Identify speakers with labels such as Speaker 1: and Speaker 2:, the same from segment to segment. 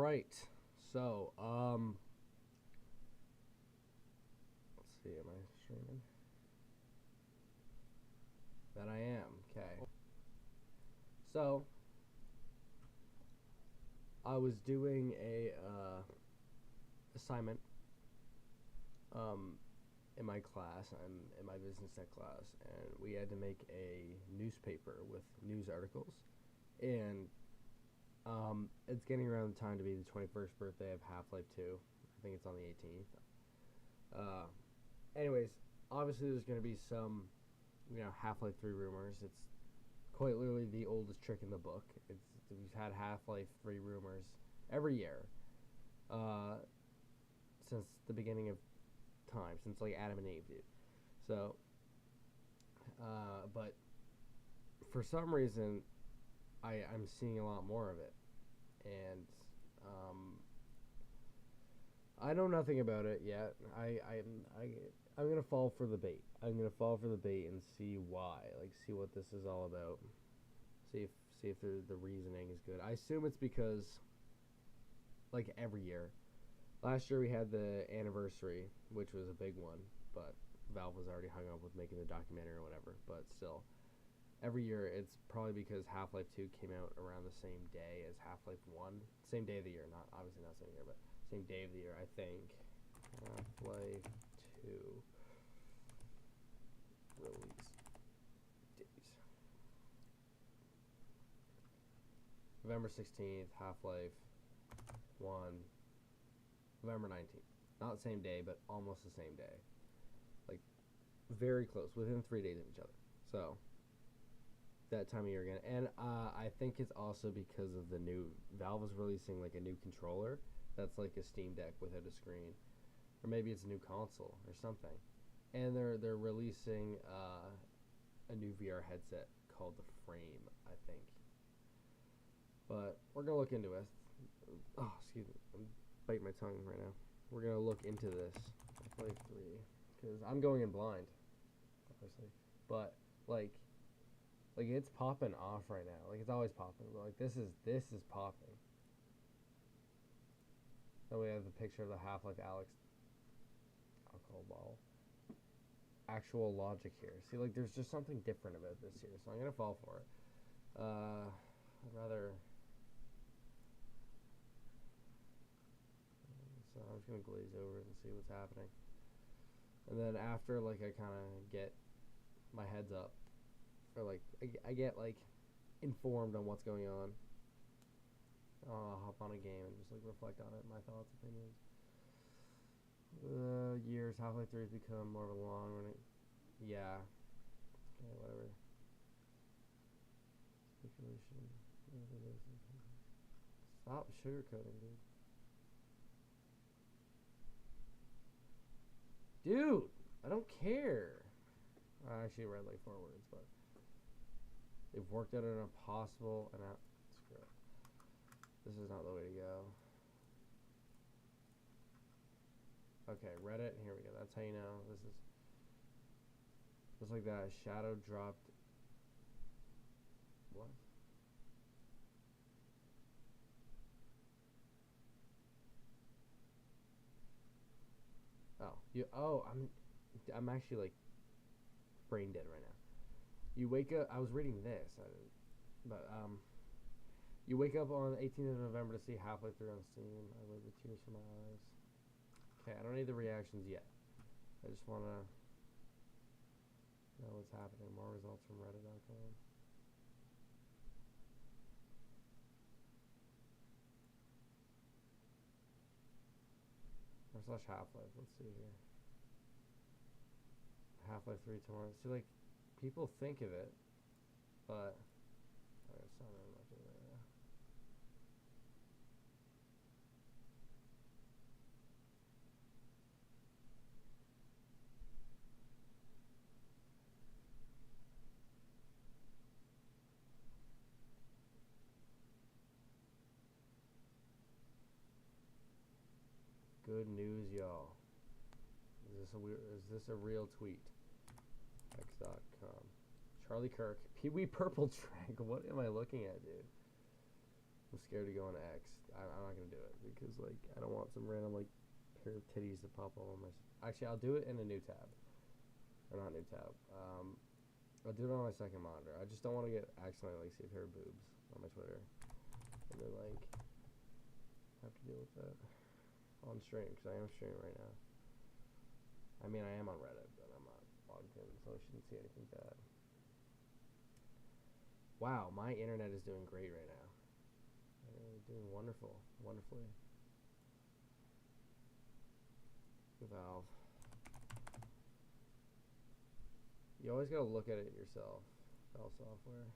Speaker 1: right. So, let's see. Am I streaming? That I am. Okay. So, I was doing a assignment um, in my class. I'm in my business tech class, and we had to make a newspaper with news articles. And it's getting around the time to be the 21st birthday of Half-Life 2. I think it's on the 18th. Anyways, obviously there's going to be some, Half-Life 3 rumors. It's quite literally the oldest trick in the book. We've had Half-Life 3 rumors every year since the beginning of time, since like Adam and Eve did. So, but for some reason, I'm seeing a lot more of it, and I know nothing about it yet. I'm gonna fall for the bait. I'm gonna fall for the bait and see why. Like, see what this is all about. See if the reasoning is good. I assume it's because, like every year, last year we had the anniversary, which was a big one, but Valve was already hung up with making the documentary or whatever. But still, every year it's probably because Half-Life 2 came out around the same day as Half-Life 1. Same day of the year, not obviously not same year, but same day of the year, I think. Half-Life 2 release days. November 16th, Half-Life 1, November 19th. Not the same day, but almost the same day. Like, very close, within 3 days of each other. So, that time of year again. And I think it's also because of the new, Valve is releasing like a new controller that's like a Steam Deck without a screen. Or maybe it's a new console or something. And they're releasing a new VR headset called the Frame, I think. But we're gonna look into it. Oh, excuse me, I'm biting my tongue right now. We're gonna look into this. Half-Life 3, because I'm going in blind, obviously. But like it's popping off right now. Like, it's always popping, but like this is popping. Then we have the picture of the Half-Life Alex alcohol bottle. Actual logic here. See, like, there's just something different about this here, so I'm gonna fall for it. I'd rather. So I'm just gonna glaze over it and see what's happening. And then after, like, I kind of get my heads up, or like I get like informed on what's going on. I'll hop on a game and just like reflect on it, my thoughts, opinions. Years, Half-Life 3 has become more of a long running. Yeah. Okay, whatever. Speculation. Stop sugarcoating, dude. Dude, I don't care. I actually read like 4 words, but they've worked out an impossible and screw it. This is not the way to go. Okay, Reddit. Here we go. That's how you know this is. Just like that, shadow dropped. What? Oh, you. Oh, I'm actually like brain dead right now. You wake up. I was reading this, but you wake up on the 18th of November to see Half-Life 3 on Steam. I wiped the tears from my eyes. Okay, I don't need the reactions yet. I just want to know what's happening. More results from Reddit.com. Or slash Half-Life. Let's see here. Half-Life 3 tomorrow. See, like, people think of it, but it's not really much of it. Good news, y'all. Is this a real tweet? X.com. Charlie Kirk. Pee Wee Purple Track. What am I looking at, dude? I'm scared to go on X. I'm not gonna do it because like I don't want some random like pair of titties to pop up on my. Actually, I'll do it in a new tab, or not new tab. I'll do it on my second monitor. I just don't want to get accidentally like see a pair of boobs on my Twitter, and then like have to deal with that on stream because I am streaming right now. I mean, I am on Reddit, but I'm not logged in, so I shouldn't see anything bad. Wow, my internet is doing great right now. Doing wonderfully. Valve. You always gotta look at it yourself. Valve software.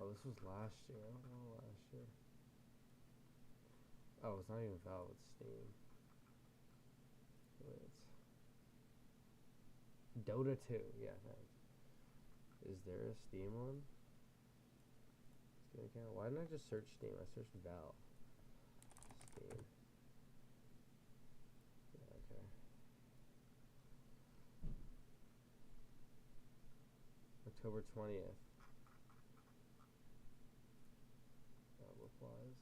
Speaker 1: Oh, this was last year. I don't know last year. Oh, it's not even Valve, it's Steam. It's Dota 2. Yeah, thanks. Is there a Steam one? Steam account. Why didn't I just search Steam? I searched Valve. Steam. Yeah, okay. October 20th. Replies.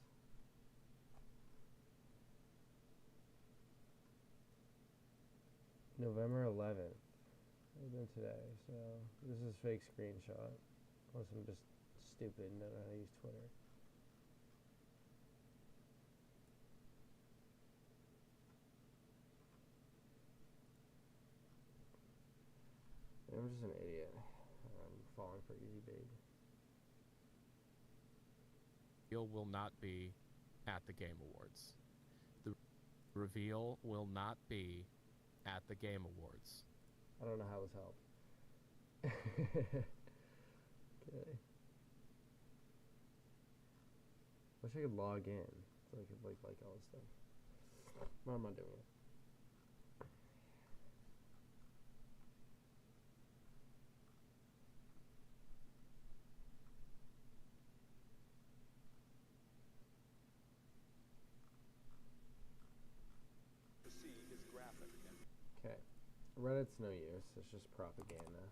Speaker 1: November 11th. Would have been today, so this is fake screenshot. Unless I'm just stupid and don't know how to use Twitter. I'm just an idiot. I'm falling for easy bait.
Speaker 2: Will not be at the Game Awards. The reveal will not be at the Game Awards.
Speaker 1: I don't know how this helped. Okay. Wish I could log in so I could like all this stuff. Why am I doing it? Okay. Reddit's no use. It's just propaganda.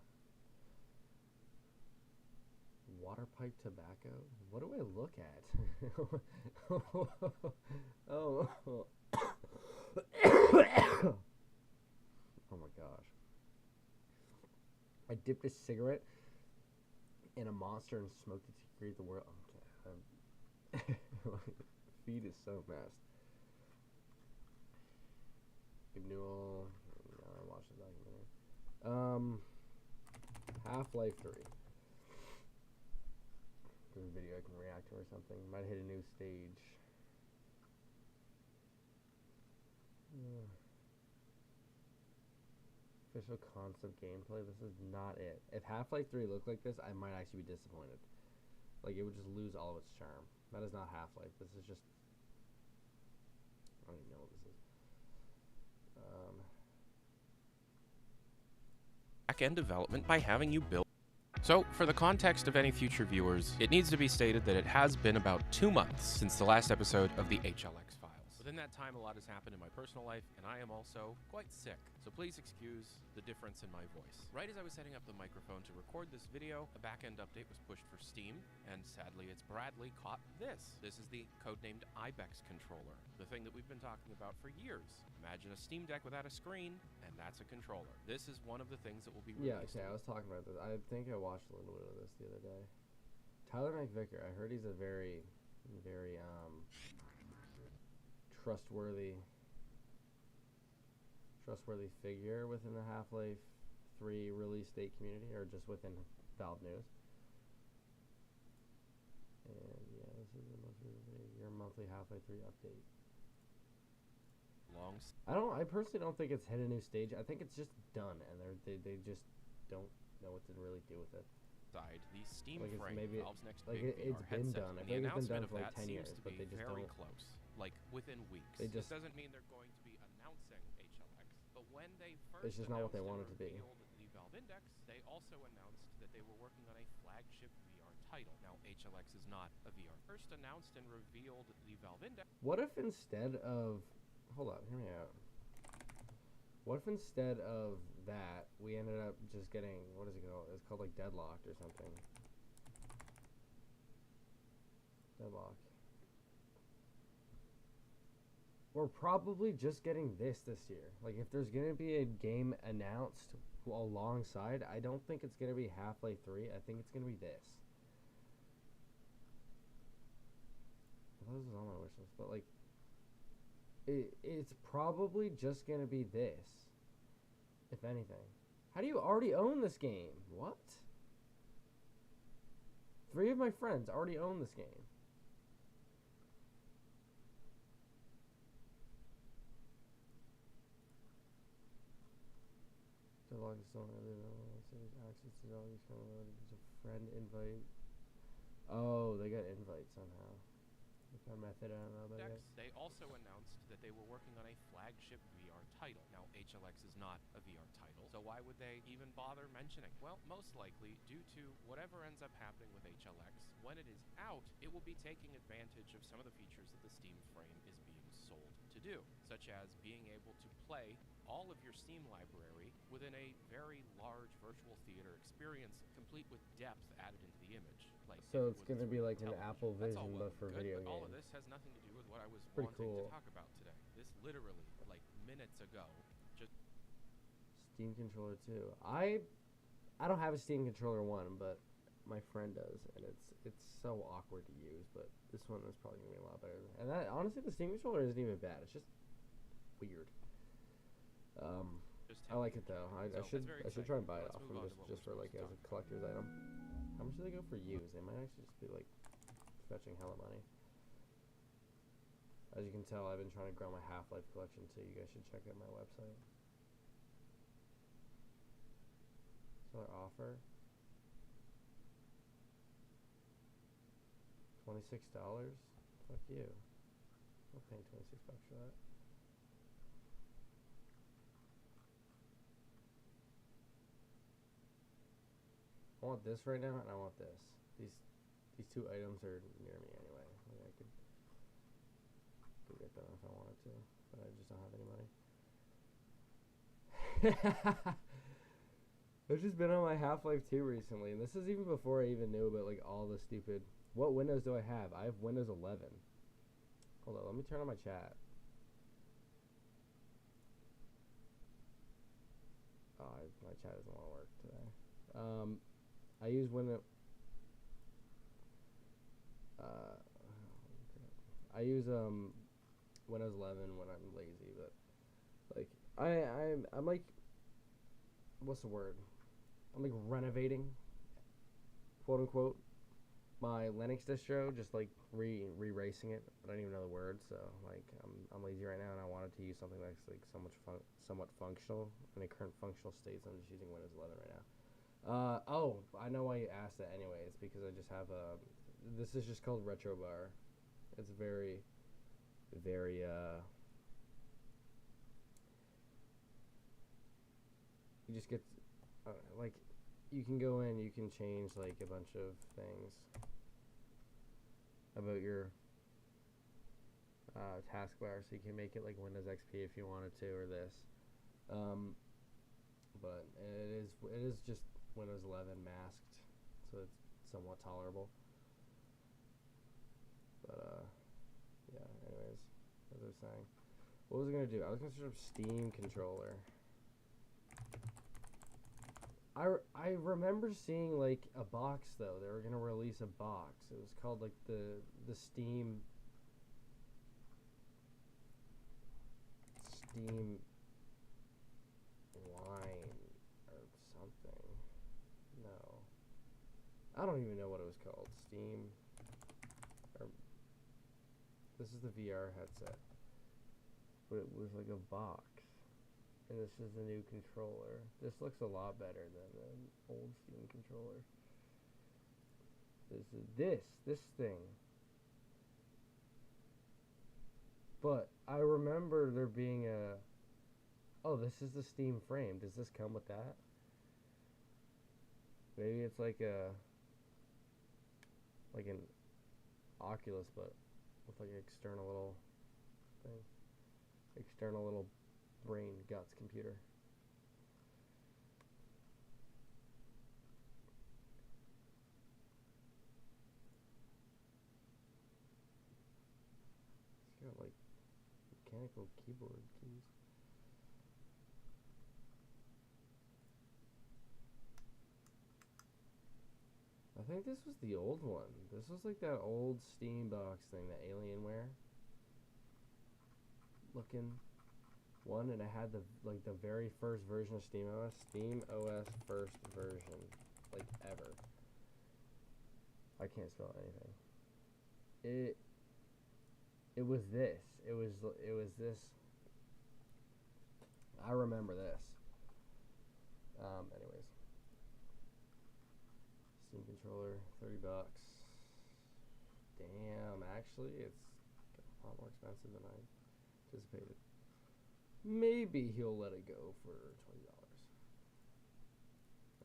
Speaker 1: Water pipe tobacco? What do I look at? Oh. Oh my gosh. I dipped a cigarette in a monster and smoked it to create the world. Okay. My feed is so messed. Newell. I watched the documentary. Half-Life 3. There's a video I can react to or something. Might hit a new stage. Official concept gameplay. This is not it. If Half-Life 3 looked like this, I might actually be disappointed. Like, it would just lose all of its charm. That is not Half-Life. This is just... I don't even know what this is.
Speaker 2: Back-end development by having you build. So, for the context of any future viewers, it needs to be stated that it has been about 2 months since the last episode of the HLX files. Within that time, a lot has happened in my personal life, and I am also quite sick. So please excuse the difference in my voice. Right as I was setting up the microphone to record this video, a back-end update was pushed for Steam, and sadly, it's Bradley caught this. This is the codenamed Ibex controller, the thing that we've been talking about for years. Imagine a Steam Deck without a screen, and that's a controller. This is one of the things that will be released.
Speaker 1: Yeah, okay, I was talking about this. I think I watched a little bit of this the other day. Tyler McVicker, I heard he's a very, very, trustworthy figure within the Half-Life 3 release date community, or just within Valve News. And yeah, this is your monthly Half-Life 3 update. I personally don't think it's hit a new stage. I think it's just done, and they just don't know what to really do with it.
Speaker 2: The Steam
Speaker 1: like
Speaker 2: frame,
Speaker 1: maybe
Speaker 2: Valve's next
Speaker 1: like
Speaker 2: big
Speaker 1: it's
Speaker 2: VR
Speaker 1: been
Speaker 2: headset,
Speaker 1: done. I
Speaker 2: and
Speaker 1: think
Speaker 2: the
Speaker 1: it's been done
Speaker 2: announcement
Speaker 1: for
Speaker 2: of
Speaker 1: like
Speaker 2: that
Speaker 1: 10 years,
Speaker 2: seems to
Speaker 1: but
Speaker 2: be
Speaker 1: they just
Speaker 2: very
Speaker 1: don't.
Speaker 2: close, like within weeks.
Speaker 1: They
Speaker 2: This
Speaker 1: just
Speaker 2: doesn't mean they're going to be announcing HLX, but when they first
Speaker 1: it's just not what they want it to be.
Speaker 2: revealed the Valve Index, they also announced that they were working on a flagship VR title. Now, HLX is not a VR. First announced and revealed the Valve Index.
Speaker 1: What if instead of... Hold on, hear me out. What if instead of that, we ended up just getting... What is it called? It's called like Deadlocked or something. Deadlock. We're probably just getting this year. Like, if there's going to be a game announced alongside, I don't think it's going to be Half-Life 3. I think it's going to be this. I thought this was on my wish list, but, like, it's probably just going to be this, if anything. How do you already own this game? What? 3 of my friends already own this game. Log is still access to all these kind of there's a friend invite. Oh, they got invite somehow. What kind of method? I don't know about it.
Speaker 2: They also announced that they were working on a flagship VR title. Now, HLX is not a VR title, so why would they even bother mentioning? Well, most likely due to whatever ends up happening with HLX. When it is out, it will be taking advantage of some of the features that the Steam frame is being sold to do, such as being able to play all of your Steam library within a very large virtual theater experience, complete with depth added into the image. Like,
Speaker 1: so it's going to be like an Apple Vision, but for video games.
Speaker 2: All of this has nothing to do with what I was
Speaker 1: Pretty
Speaker 2: wanting
Speaker 1: cool
Speaker 2: to talk about today. This literally, like minutes ago, just...
Speaker 1: Steam controller 2. I don't have a Steam controller 1, but my friend does, and it's so awkward to use, but this one is probably going to be a lot better. And that, honestly, the Steam controller isn't even bad. It's just weird. I like it though. I should try and buy it off them just for like as a collector's item. How much do they go for used? They might actually just be like fetching hella money. As you can tell, I've been trying to grow my Half-Life collection too. You guys should check out my website. So their offer, $26. Fuck you. I'm paying $26 for that. I want this right now, and I want this. These 2 items are near me anyway. Like I could go get them if I wanted to, but I just don't have any money. I've just been on my Half-Life 2 recently, and this is even before I even knew about like all the stupid... What Windows do I have? I have Windows 11. Hold on, let me turn on my chat. Oh, my chat doesn't want to work today. I use Windows. I use Windows 11 when I'm lazy, but like I'm like, what's the word? I'm like renovating, quote unquote, my Linux distro, just like re-racing it. I don't even know the word, so like I'm lazy right now, and I wanted to use something that's like somewhat functional. In the current functional state, so I'm just using Windows 11 right now. Oh, I know why you asked that anyway. It's because I just have this is just called Retro Bar. It's very, very, you just get, like, you can go in, you can change, like, a bunch of things about your taskbar, so you can make it like Windows XP if you wanted to, or this. But it is just Windows 11 masked, so it's somewhat tolerable. But yeah. Anyways, as I was saying, what was I gonna do? I was gonna search up Steam controller. I remember seeing like a box though. They were gonna release a box. It was called like the Steam line or something. No, I don't even know what it was called. Steam. Or this is the VR headset, but it was like a box. And this is the new controller. This looks a lot better than the old Steam controller. This thing. But I remember there being a... Oh, this is the Steam frame. Does this come with that? Maybe it's like a... like an Oculus, but with like an external little thing, external little brain guts computer. It's got like mechanical keyboard keys. I think this was the old one. This was like that old Steam box thing, the Alienware looking one, and it had the very first version of Steam OS first version, like ever. I can't spell anything. It was this. It was this. I remember this. Anyways. Steam controller, $30. Damn, actually, it's a lot more expensive than I anticipated. Maybe he'll let it go for $20.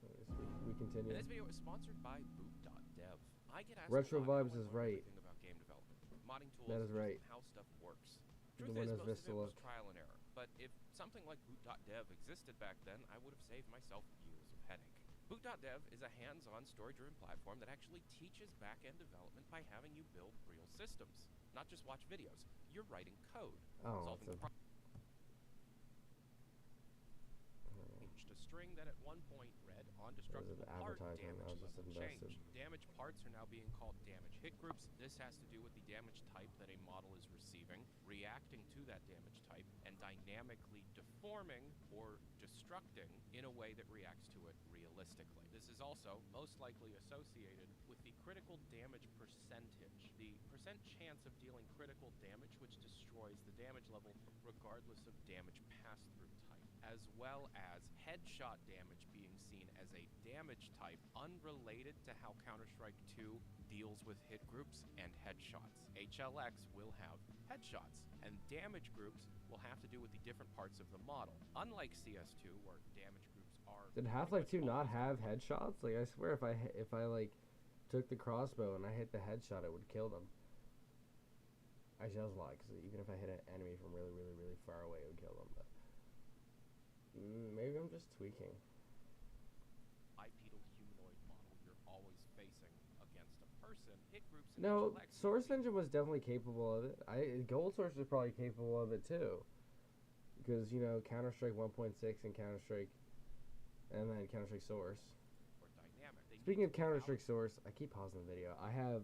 Speaker 1: Anyways, we continue.
Speaker 2: And this video is sponsored by boot.dev. I get asked
Speaker 1: Retro
Speaker 2: a lot
Speaker 1: Vibes
Speaker 2: how I
Speaker 1: is
Speaker 2: learn
Speaker 1: right.
Speaker 2: everything about game development, modding tools,
Speaker 1: That is
Speaker 2: and
Speaker 1: right.
Speaker 2: how stuff works.
Speaker 1: The
Speaker 2: Truth is,
Speaker 1: Windows
Speaker 2: most
Speaker 1: Vista
Speaker 2: of it was
Speaker 1: look.
Speaker 2: trial and error. But if something like boot.dev existed back then, I would have saved myself years of headache. Boot.dev is a hands-on story-driven platform that actually teaches back-end development by having you build real systems, not just watch videos. You're writing code, solving problems. Changed a string that at one point read on destructible part damage level change. Damaged parts are now being called damage hit groups. This has to do with the damage type that a model is receiving, reacting to that damage type, and dynamically deforming or destructing in a way that reacts to it realistically. This is also most likely associated with the critical damage percentage, the percent chance of dealing critical damage which destroys the damage level regardless of damage pass-through type, as well as headshot damage being seen as a damage type unrelated to how Counter-Strike 2 deals with hit groups and headshots. HLX will have headshots, and damage groups will have to do with the different parts of the model. Unlike CS2, where damage groups are...
Speaker 1: Did Half-Life 2 not have headshots? Like, I swear if I like took the crossbow and I hit the headshot, it would kill them. Actually, that was a lie, because even if I hit an enemy from really, really, really far away, it would kill them. But maybe I'm just tweaking.
Speaker 2: Bipedal humanoid model you're always facing against a person. Hit groups in
Speaker 1: No,
Speaker 2: HLX
Speaker 1: Source Engine was definitely capable of it. Gold Source was probably capable of it too. Because, you know, Counter-Strike 1.6 and Counter-Strike, and then Counter-Strike Source. Speaking of Counter-Strike Source, I keep pausing the video. I'm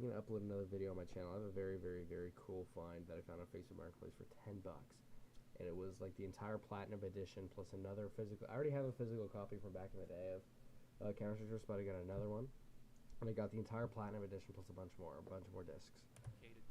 Speaker 1: going to upload another video on my channel. I have a very, very, very cool find that I found on Facebook Marketplace for $10. And it was like the entire Platinum Edition plus another physical. I already have a physical copy from back in the day of Counter-Strike Source, but I got another one. And I got the entire Platinum Edition plus a bunch more discs.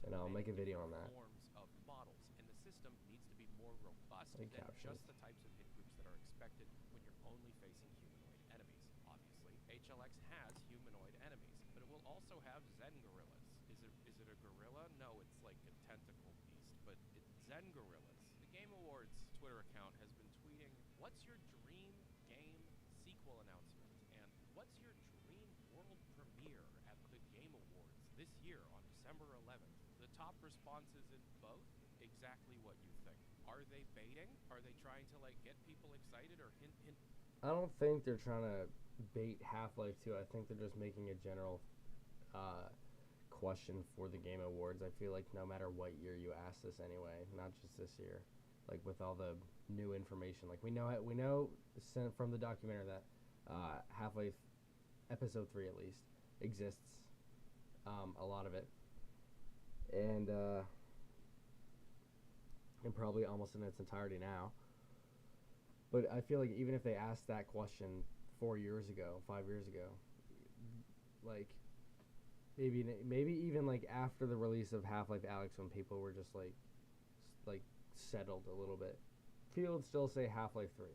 Speaker 1: And I'll make a video on that.
Speaker 2: Forms of models, and the system needs to be more robust than just the types of hit groups that are expected when you're only facing humanoid enemies. Obviously, HLX has humanoid enemies, but it will also have Zen gorillas. Is it a gorilla? No, it's like a tentacle beast, but it's Zen gorillas. The Game Awards Twitter account has been tweeting, "What's your dream game sequel announcement?" and "What's your dream world premiere at the Game Awards this year on December 11th?" The top responses in both exactly what you think. Are they baiting? Are they trying to like get people excited or hint?
Speaker 1: I don't think they're trying to bait Half-Life 2. I think they're just making a general question for the Game Awards. I feel like no matter what year you ask this anyway, not just this year, like with all the new information, like we know from the documentary that Half-Life Episode 3 at least exists, a lot of it, and probably almost in its entirety now. But I feel like even if they asked that question 4 years ago, 5 years ago, like maybe even like after the release of Half-Life Alyx, when people were just like settled a little bit, people would still say Half-Life 3.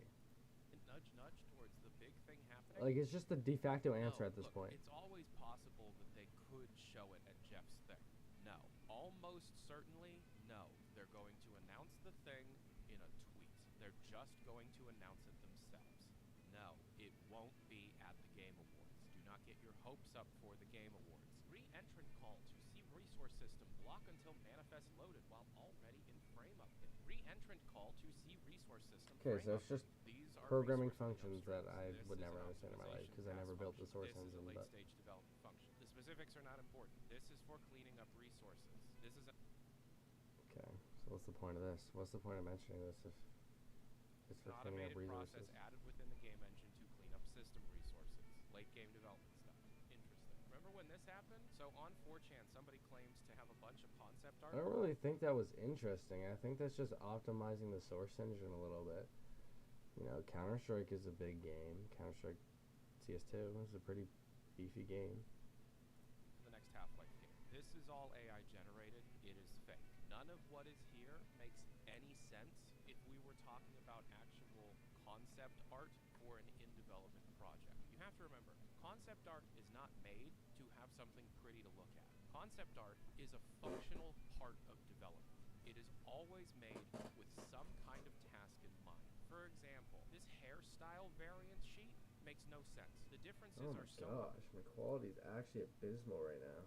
Speaker 2: Nudge, nudge towards the big thing happening.
Speaker 1: Like, it's just the de facto answer at this point.
Speaker 2: It's always possible that they could show it at Jeff's thing. No. Almost certainly, no. They're going to announce the thing in a tweet. They're just going to announce it themselves. No, it won't be at the Game Awards. Do not get your hopes up for the Game Awards. re-entrant call to see resource system block until manifest loaded while already in frame update. Re-entrant call to see resource system.
Speaker 1: Okay, so it's just
Speaker 2: These are
Speaker 1: programming
Speaker 2: resource
Speaker 1: functions
Speaker 2: window
Speaker 1: that
Speaker 2: streams.
Speaker 1: I
Speaker 2: This
Speaker 1: would
Speaker 2: is
Speaker 1: never
Speaker 2: an
Speaker 1: understand in my life
Speaker 2: optimization
Speaker 1: because I never
Speaker 2: task
Speaker 1: built the
Speaker 2: function.
Speaker 1: source
Speaker 2: This is a
Speaker 1: engine. But
Speaker 2: late-stage development function. The specifics are not important. This is for cleaning up resources. This is a
Speaker 1: okay, so what's the point of this? What's the point of mentioning this if it's for cleaning up
Speaker 2: automated
Speaker 1: resources?
Speaker 2: process added within the game engine to clean up system resources. Late game development stuff. Interesting. Remember when this happened? So on 4chan, somebody claims to have a bunch of concept art.
Speaker 1: I don't really think that was interesting. I think that's just optimizing the source engine a little bit. You know, Counter-Strike is a big game. Counter-Strike CS2 is a pretty beefy game.
Speaker 2: The next Half-Life game. This is all AI generated. It is fake. None of what is here makes any sense if we were talking about actual concept art for an in-development project. You have to remember, concept art is not made to have something pretty to look at. Concept art is a functional part of development. It is always made with some kind of task in mind. For example, this hairstyle variant sheet makes no sense. The differences
Speaker 1: Oh
Speaker 2: are
Speaker 1: my
Speaker 2: so
Speaker 1: gosh, my quality is actually abysmal right now.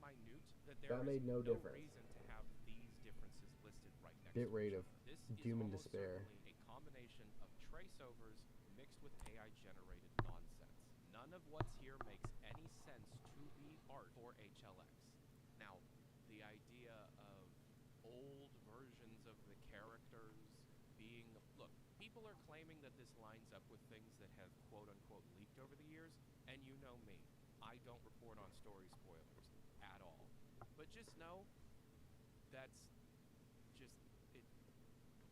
Speaker 2: minute that there
Speaker 1: That made no difference.
Speaker 2: reason to have these differences listed right next
Speaker 1: Bit
Speaker 2: to
Speaker 1: rate
Speaker 2: each
Speaker 1: of
Speaker 2: other. This
Speaker 1: doom
Speaker 2: is
Speaker 1: and
Speaker 2: almost
Speaker 1: despair.
Speaker 2: certainly a combination of traceovers mixed with AI generated nonsense. None of what's here makes any sense to be art for HLX. Now, the idea of old versions of the characters being, look, people are claiming that this lines up with things that have quote unquote leaked over the years, and you know me, I don't report on story spoilers at all. But just know that's just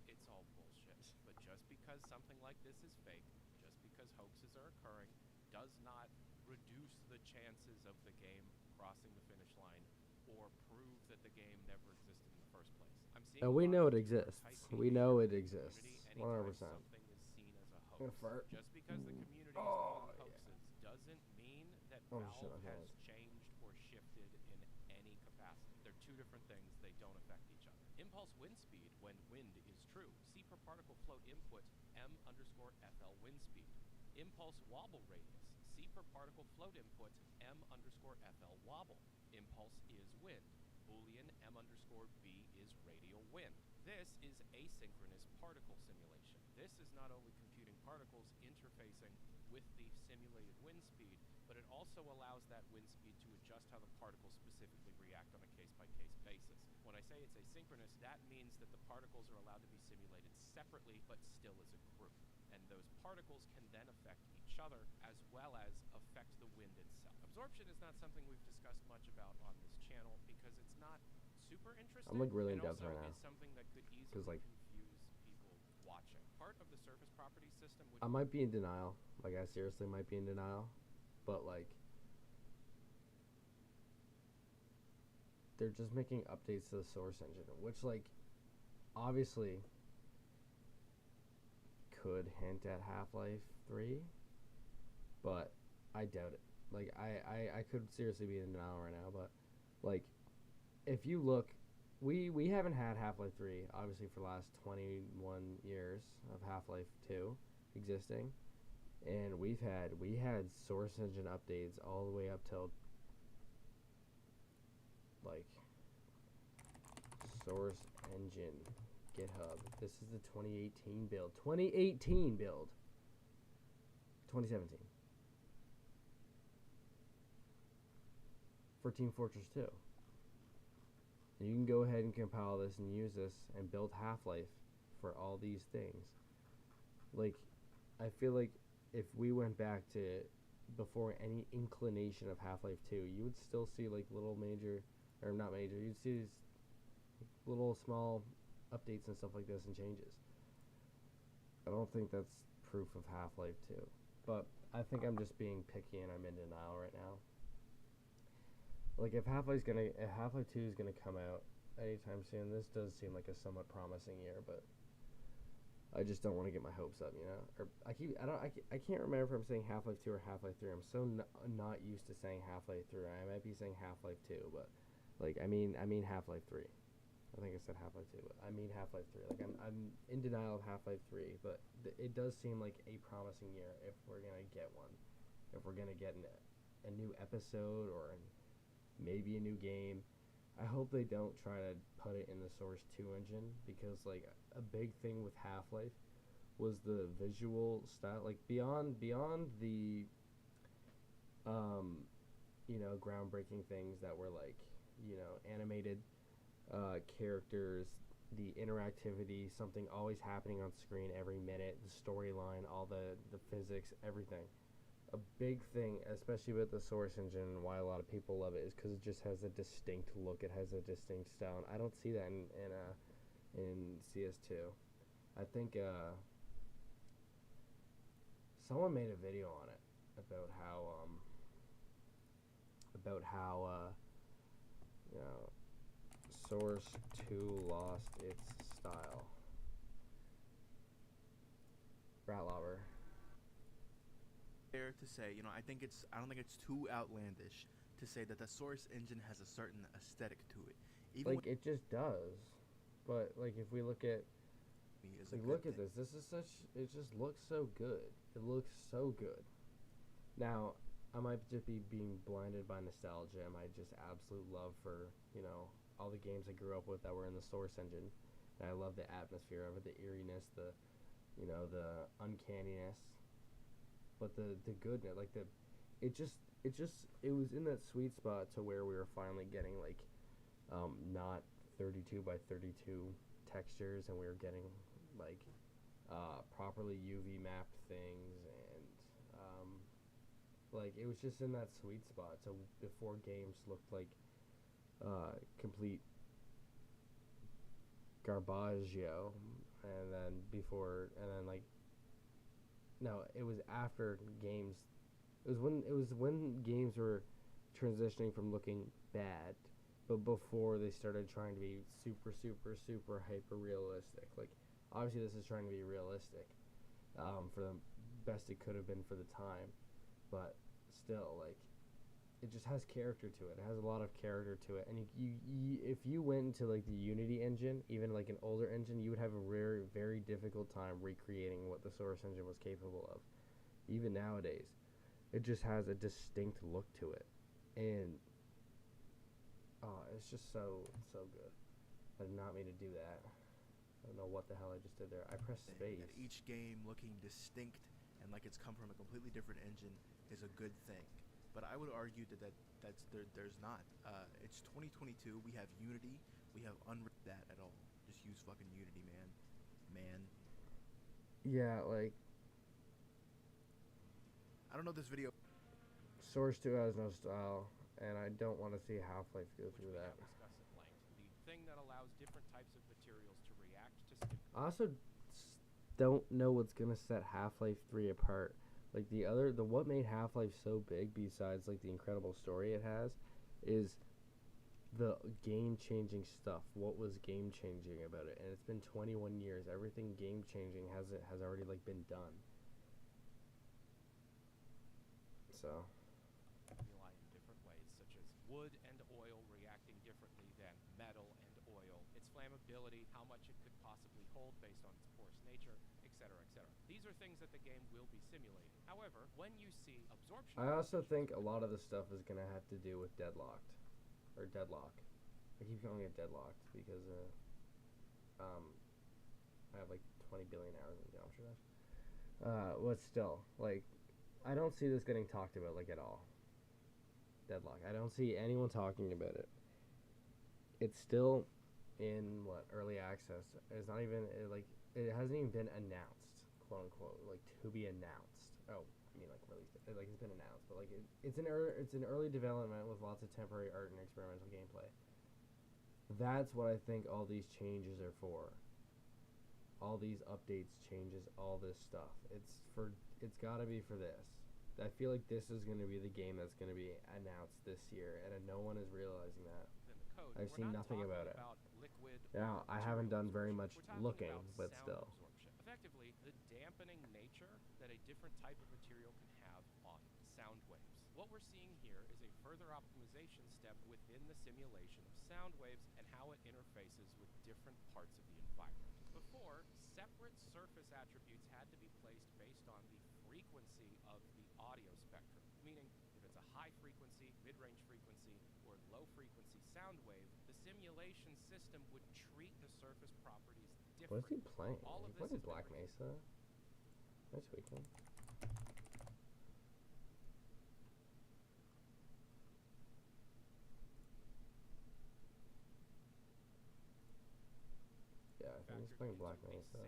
Speaker 2: it's all bullshit. But just because something like this is fake, just because hoaxes are occurring, does not reduce the chances of the game crossing the finish line or prove that the game never existed in the first place. I'm seeing
Speaker 1: And we know it exists. We know it exists. 100%.
Speaker 2: something is seen as a
Speaker 1: Gonna
Speaker 2: hoax.
Speaker 1: fart.
Speaker 2: Just because the community is
Speaker 1: Oh,
Speaker 2: calling
Speaker 1: yeah.
Speaker 2: hoaxes doesn't mean that
Speaker 1: Oh,
Speaker 2: Valve
Speaker 1: shit, my
Speaker 2: has
Speaker 1: hands.
Speaker 2: changed or shifted in any capacity. They're two different things. They don't affect each other. Impulse wind speed when wind is true. C per particle float input m_FL wind speed. Impulse wobble radius. C per particle float input m_FL wobble. Impulse is wind. Boolean m_B is radial wind. This is asynchronous particle simulation. This is not only computing particles interfacing with the simulated wind speed, but it also allows that wind speed to adjust how the particles specifically react on a case-by-case basis. When I say it's asynchronous, that means that the particles are allowed to be simulated separately, but still as a group. And those particles can then affect each other, as well as affect the wind itself. Absorption is not something we've discussed much about on this channel, because it's not super interesting.
Speaker 1: I'm like really in
Speaker 2: and
Speaker 1: depth
Speaker 2: also
Speaker 1: right now.
Speaker 2: is something that could easily
Speaker 1: like
Speaker 2: confuse people watching. Part of the surface property system would
Speaker 1: I might be in denial. Like I seriously might be in denial. But like they're just making updates to the source engine, which like obviously could hint at Half-Life 3, but I doubt it. Like I could seriously be in denial right now, but like if you look, we haven't had Half-Life 3 obviously for the last 21 years of Half-Life 2 existing, and we had source engine updates all the way up till like source engine GitHub. This is the 2018 build. 2018 build. 2017. For Team Fortress 2. And you can go ahead and compile this and use this and build Half-Life for all these things. Like, I feel like if we went back to before any inclination of Half-Life 2, you would still see like little major, or not major, you'd see these little small updates and stuff like this and changes. I don't think that's proof of Half-Life 2. But I think I'm just being picky and I'm in denial right now. Like if Half-Life 2 is gonna come out anytime soon, this does seem like a somewhat promising year, but I just don't want to get my hopes up, you know. Or I can't remember if I'm saying Half-Life 2 or Half-Life 3. I'm so not used to saying Half-Life 3. I might be saying Half-Life 2, but like I mean Half-Life 3. I think I said Half-Life 2, but I mean Half-Life 3. Like I'm in denial of Half-Life 3, but it does seem like a promising year if we're gonna get one, if we're gonna get a new episode or maybe a new game. I hope they don't try to put it in the Source 2 engine, because like a big thing with Half-Life was the visual style, like beyond the groundbreaking things that were like, animated characters, the interactivity, something always happening on screen every minute, the storyline, all the physics, everything. A big thing, especially with the Source engine, and why a lot of people love it, is because it just has a distinct look. It has a distinct style, and I don't see that in CS2. I think someone made a video on it about how Source 2 lost its style. Ratlauer.
Speaker 3: Fair to say, I don't think it's too outlandish to say that the Source engine has a certain aesthetic to it. Even
Speaker 1: Like, it just does. But like, if we look at look at this. This is such. It just looks so good. It looks so good. Now, I might just be being blinded by nostalgia and my just absolute love for all the games I grew up with that were in the Source engine. And I love the atmosphere of it, the eeriness, the uncanniness, but the goodness, like it was in that sweet spot to where we were finally getting like not 32 by 32 textures, and we were getting like properly UV mapped things, and like it was just in that sweet spot. So before games looked like complete garbaggio, and then like no, it was after games. It was when games were transitioning from looking bad, but before they started trying to be super, super, super hyper realistic. Like, obviously this is trying to be realistic, for the best it could have been for the time, but still, like, it just has character to it. It has a lot of character to it, and you if you went into like the Unity engine, even like an older engine, you would have a very, very difficult time recreating what the Source engine was capable of. Even nowadays, it just has a distinct look to it, and it's just so good. I did not mean to do that. I don't know what the hell I just did there. I pressed space.
Speaker 3: That each game looking distinct and like it's come from a completely different engine is a good thing. But I would argue there's not. It's 2022. We have Unity. We have that at all. Just use fucking Unity, man.
Speaker 1: Yeah, like
Speaker 3: I don't know this video.
Speaker 1: Source 2 has no style, and I don't want to see Half-Life go through that.
Speaker 2: The thing that allows different types of materials to react to
Speaker 1: I also don't know what's gonna set Half-Life 3 apart. Like the what made Half-Life so big, besides like the incredible story it has, is the game-changing stuff. What was game-changing about it? And it's been 21 years. Everything game-changing has already like been done. So.
Speaker 2: Stimuli in different ways, such as wood and oil reacting differently than metal and oil, its flammability, how much it could possibly hold based on its porous nature, etc., etc. These are things that the game will be simulating. However, when you see absorption...
Speaker 1: I also think a lot of the stuff is going to have to do with Deadlock. I keep calling it Deadlocked because I have like 20 billion hours in Geometry Dash. But still, like, I don't see this getting talked about like at all. Deadlock. I don't see anyone talking about it. It's still in early access. It's not even it hasn't even been announced, quote unquote, like to be announced. Oh, I mean like released. Like it's been announced, but like it's in early development with lots of temporary art and experimental gameplay. That's what I think all these changes are for. All these updates, changes, all this stuff. It's got to be for this. I feel like this is going to be the game that's going to be announced this year, and no one is realizing that. I've seen nothing about it. Now, I haven't done very much looking, but still.
Speaker 2: Effectively, the dampening nature that a different type of material can have on sound waves. What we're seeing here is a further optimization step within the simulation of sound waves and how it interfaces with different parts of the environment. Before, separate surface attributes had to be placed based on the frequency of the audio spectrum, meaning if it's a high frequency, mid-range frequency, or low frequency sound wave, the simulation system would treat the surface properties
Speaker 1: What is he
Speaker 2: differently.
Speaker 1: playing?
Speaker 2: All
Speaker 1: Is
Speaker 2: of
Speaker 1: he
Speaker 2: this
Speaker 1: playing
Speaker 2: has
Speaker 1: Black
Speaker 2: been
Speaker 1: Mesa? Nice weekend. Yeah, I think he's playing Black Mesa.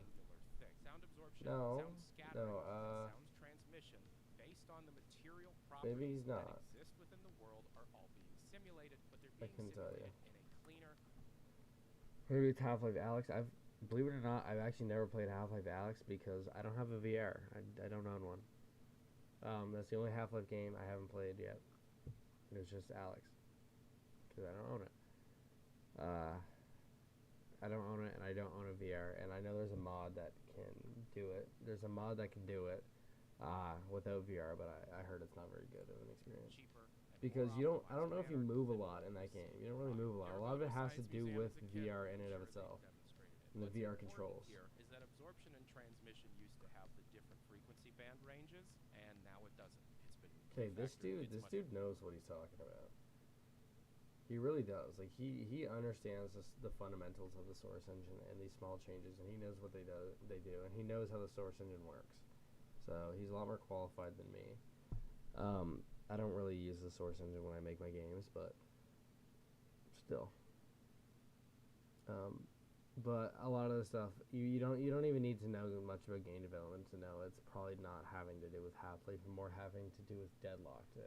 Speaker 2: Sound absorption,
Speaker 1: No,
Speaker 2: sound scattering,
Speaker 1: no,
Speaker 2: and sound transmission based on the material
Speaker 1: maybe
Speaker 2: properties
Speaker 1: he's
Speaker 2: that
Speaker 1: not.
Speaker 2: exist within the world are all being simulated, but they're
Speaker 1: I
Speaker 2: being
Speaker 1: couldn't tell you.
Speaker 2: simulated in a cleaner.
Speaker 1: Maybe it's Half-Life Alex. Believe it or not, I've actually never played Half-Life Alex because I don't have a VR. I don't own one. That's the only Half-Life game I haven't played yet. It was just Alex because I don't own it. I don't own it, and I don't own a VR. And I know there's a mod that can do it. There's a mod that can do it without VR, but I heard it's not very good of an experience. Because you don't, I don't know if you move a lot in that game. You don't really move a lot. A lot of it has to do with VR in and of itself, and the VR controls.
Speaker 2: Here is that absorption and transmission used to have the different frequency band ranges, and now it doesn't. It's been
Speaker 1: Okay, this dude knows what he's talking about. He really does. Like he understands the fundamentals of the Source engine and these small changes, and he knows what they do, and he knows how the Source engine works. So he's a lot more qualified than me. I don't really use the Source engine when I make my games, but still. But a lot of the stuff you don't even need to know much about game development to know it's probably not having to do with Half-Life, and more having to do with Deadlocked.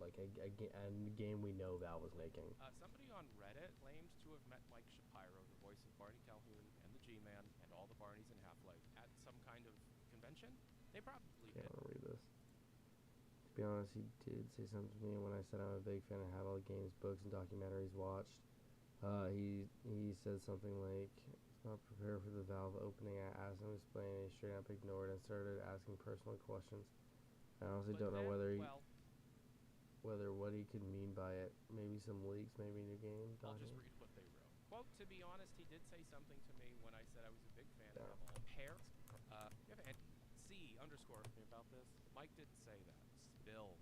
Speaker 1: Like a game we know Valve was making.
Speaker 2: Somebody on Reddit claims to have met Mike Shapiro, the voice of Barney Calhoun and the G-Man and all the Barneys in Half-Life, at some kind of convention. They probably did.
Speaker 1: I want to read this. To be honest, he did say something to me when I said I'm a big fan and have all the games, books, and documentaries watched. He said something like, "It's not prepared for the Valve opening. I asked him to explain, and he straight up ignored and started asking personal questions. I honestly don't know whether what he could mean by it. Maybe some leaks, maybe new game."
Speaker 2: I'll just read what they wrote. Quote, to be honest, he did say something to me when I said I was a big fan of all pairs. You have C underscore me about this. Mike didn't say that. Spills.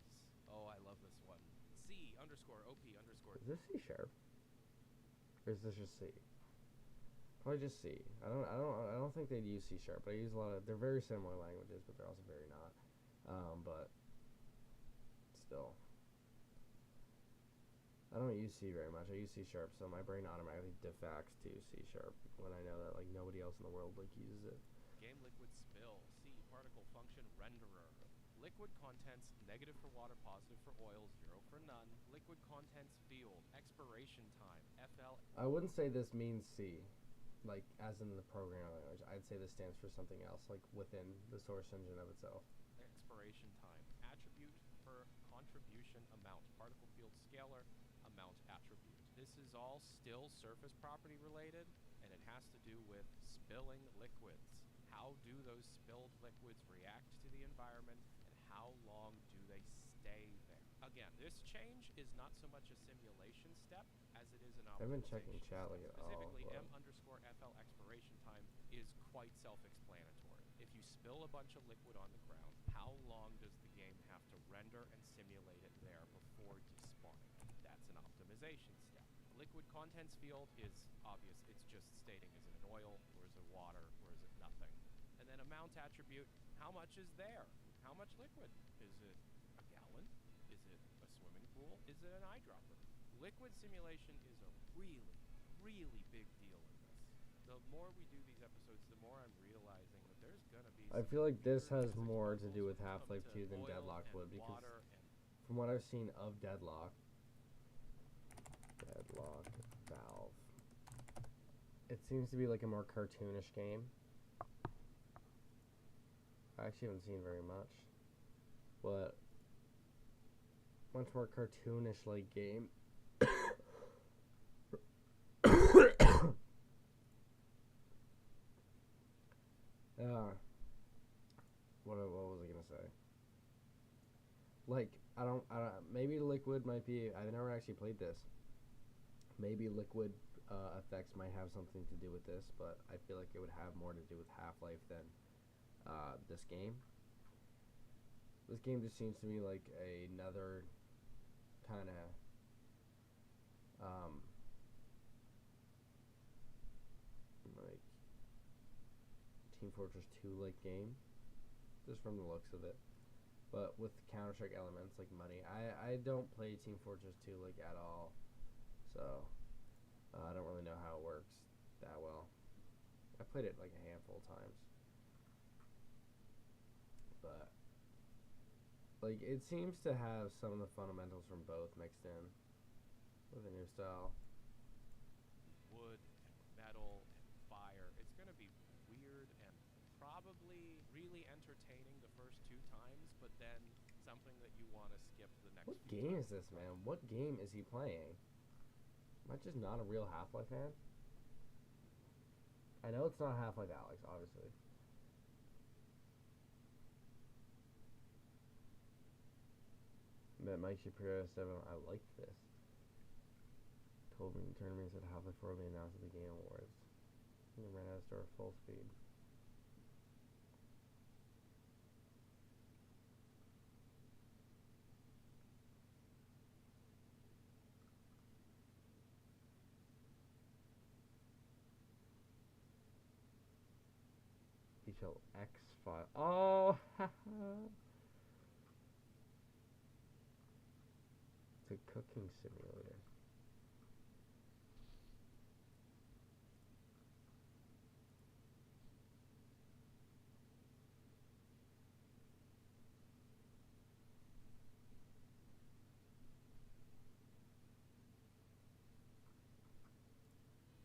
Speaker 2: Oh, I love this one. C underscore OP underscore.
Speaker 1: Is this C sharp? Or is this just C? Probably just C. I don't think they'd use C sharp, but I use a lot of. They're very similar languages, but they're also very not. But still. I don't use C very much. I use C sharp, so my brain automatically defacts to C sharp when I know that like nobody else in the world like uses it.
Speaker 2: Game liquid spill. C particle function renderer. Liquid contents negative for water, positive for oil, 0 for none. Liquid contents field. Expiration time. FL.
Speaker 1: I wouldn't say this means C, like as in the programming language. I'd say this stands for something else, like within the Source engine of itself.
Speaker 2: Expiration time. Attribute for contribution amount. Particle field scalar. Amount attribute. This is all still surface property related, and it has to do with spilling liquids. How do those spilled liquids react to the environment, and how long do they stay there? Again, this change is not so much a simulation step as it is an optimization.
Speaker 1: I've been checking chat like
Speaker 2: Specifically, M underscore FL expiration time is quite self-explanatory. If you spill a bunch of liquid on the ground, how long does the game have to render and simulate it there before despawning it? That's an optimization step. Liquid contents field is obvious. It's just stating, is it an oil, or is it water, or is it nothing? And then amount attribute, how much is there? How much liquid? Is it a gallon? Is it a swimming pool? Is it an eyedropper? Liquid simulation is a really, really big deal in this. The more we do these episodes, the more I'm realizing that there's gonna be.
Speaker 1: I feel like this has more to do with Half-Life 2 than Deadlock would, because from what I've seen of Deadlock Valve, it seems to be like a more cartoonish game. I actually haven't seen very much, but much more cartoonish like game. What was I gonna say? Like, I don't, maybe Liquid might be, I've never actually played this. Maybe Liquid effects might have something to do with this, but I feel like it would have more to do with Half-Life than this game. This game just seems to me like another kind of like Team Fortress 2 like game, just from the looks of it. But with Counter-Strike elements like money, I don't play Team Fortress 2 like at all, so I don't really know how it works that well. I played it like a handful of times, but like it seems to have some of the fundamentals from both mixed in with a new style.
Speaker 2: Wood and metal and fire. It's going to be weird and probably really entertaining the first 2 times, but then something that you want to skip the next
Speaker 1: What
Speaker 2: few
Speaker 1: game
Speaker 2: times.
Speaker 1: is this, man? What game is he playing? Am I just not a real Half-Life fan? I know it's not Half-Life Alyx, obviously. Met Mike Shapiro 7. I liked this. Told me turned to me and said Half-Life 4 will be announced at the Game Awards. And ran out of store at full speed. HLX file. Oh, it's a cooking simulator.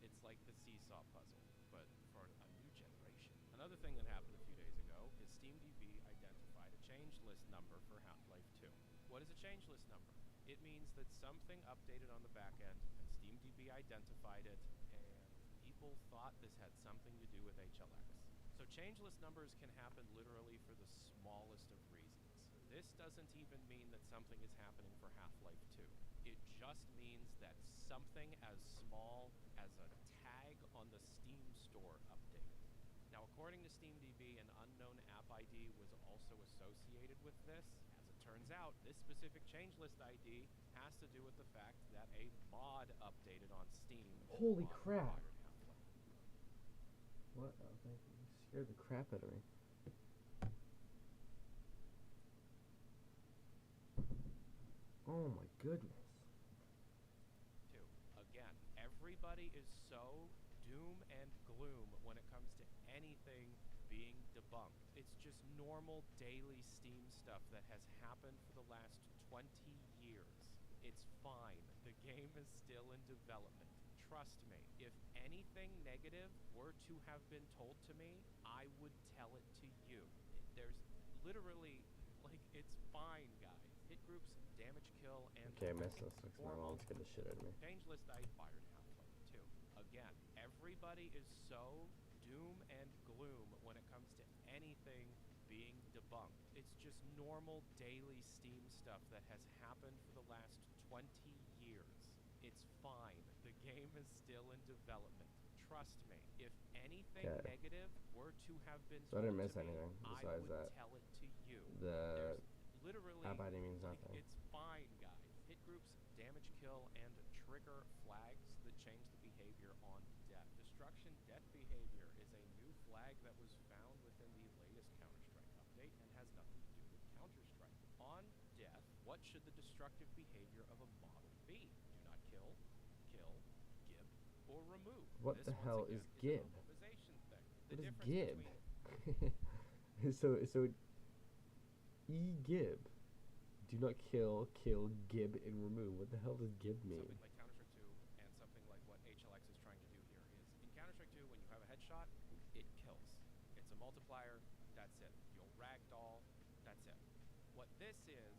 Speaker 2: It's like the seesaw puzzle, but for a new generation. Another thing that happened a few days ago is SteamDB identified a change list number for Half-Life 2. What is a change list number? It means that something updated on the back end, and SteamDB identified it, and people thought this had something to do with HLX. So change list numbers can happen literally for the smallest of reasons. This doesn't even mean that something is happening for Half-Life 2. It just means that something as small as a tag on the Steam store updated. Now, according to SteamDB, an unknown app ID was also associated with this. As it turns out, this specific change list ID has to do with the fact that a mod updated on Steam.
Speaker 1: Holy crap! What? Oh, thank you. You scared the crap out of me. Oh my goodness.
Speaker 2: Again, everybody is so doom and gloom when it comes to anything being debunked. It's just normal daily Steam stuff that has happened for the last 20 years. It's fine. The game is still in development. Trust me, if anything negative were to have been told to me, I would tell it to you. There's literally, like, it's fine, guys. Hit groups, damage, kill, and...
Speaker 1: Okay, I missed this because my mom scared the shit out of me.
Speaker 2: Change list I fired Half-Life 2. Again, everybody is so doom and gloom when it comes to anything being debunked. It's just normal daily Steam stuff that has happened for the last 20 years. It's fine. The game is still in development. Trust me. If anything negative were to have been
Speaker 1: so I didn't miss
Speaker 2: told to
Speaker 1: anything
Speaker 2: me,
Speaker 1: besides
Speaker 2: I would
Speaker 1: that.
Speaker 2: tell it to you.
Speaker 1: The
Speaker 2: literally
Speaker 1: app ID means nothing.
Speaker 2: It's fine, guys. Hit groups, damage, kill, and trigger flags that change the behavior on death. Destruction death behavior is a new flag that was found within the latest Counter-Strike update and has nothing to do with Counter-Strike. On death, what should the destructive behavior of a model be? Do not kill, gib, or remove.
Speaker 1: What
Speaker 2: This,
Speaker 1: the hell
Speaker 2: again,
Speaker 1: is gib?
Speaker 2: an optimization thing.
Speaker 1: What is gib? so E-gib. Do not kill, gib, and remove. What the hell does gib mean?
Speaker 2: Something like Counter-Strike 2 and something like what HLX is trying to do here is, in Counter-Strike 2, when you have a headshot, it kills. It's a multiplier, that's it. You'll ragdoll, that's it. What this is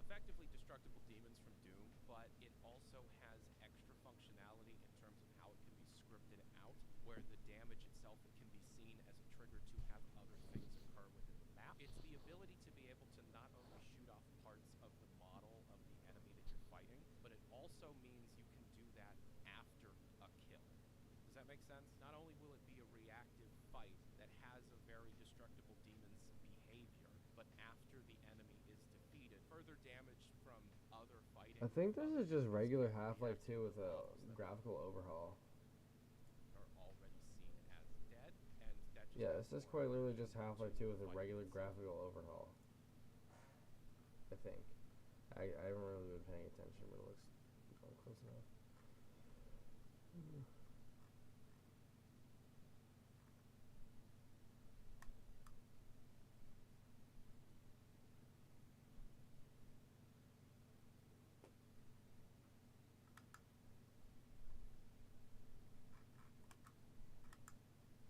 Speaker 2: effectively destructible demons from Doom, but it also has extra functionality in terms of how it can be scripted out, where the damage itself can be seen as a trigger to have other things occur within the map. It's the ability to be able to not only shoot off parts of the model of the enemy that you're fighting, but it also means you can do that after a kill. Does that make sense? Not only will it be a reactive fight that has a very destructible demon's behavior, but after the enemy is defeated, further damage from other fighting
Speaker 1: I think this is just regular Half-Life 2 with a graphical overhaul.
Speaker 2: Are already seen as dead, and that just
Speaker 1: Yeah, it's just quite literally just Half-Life 2 with a regular graphical overhaul. I think. I haven't really been paying attention, but it looks close enough.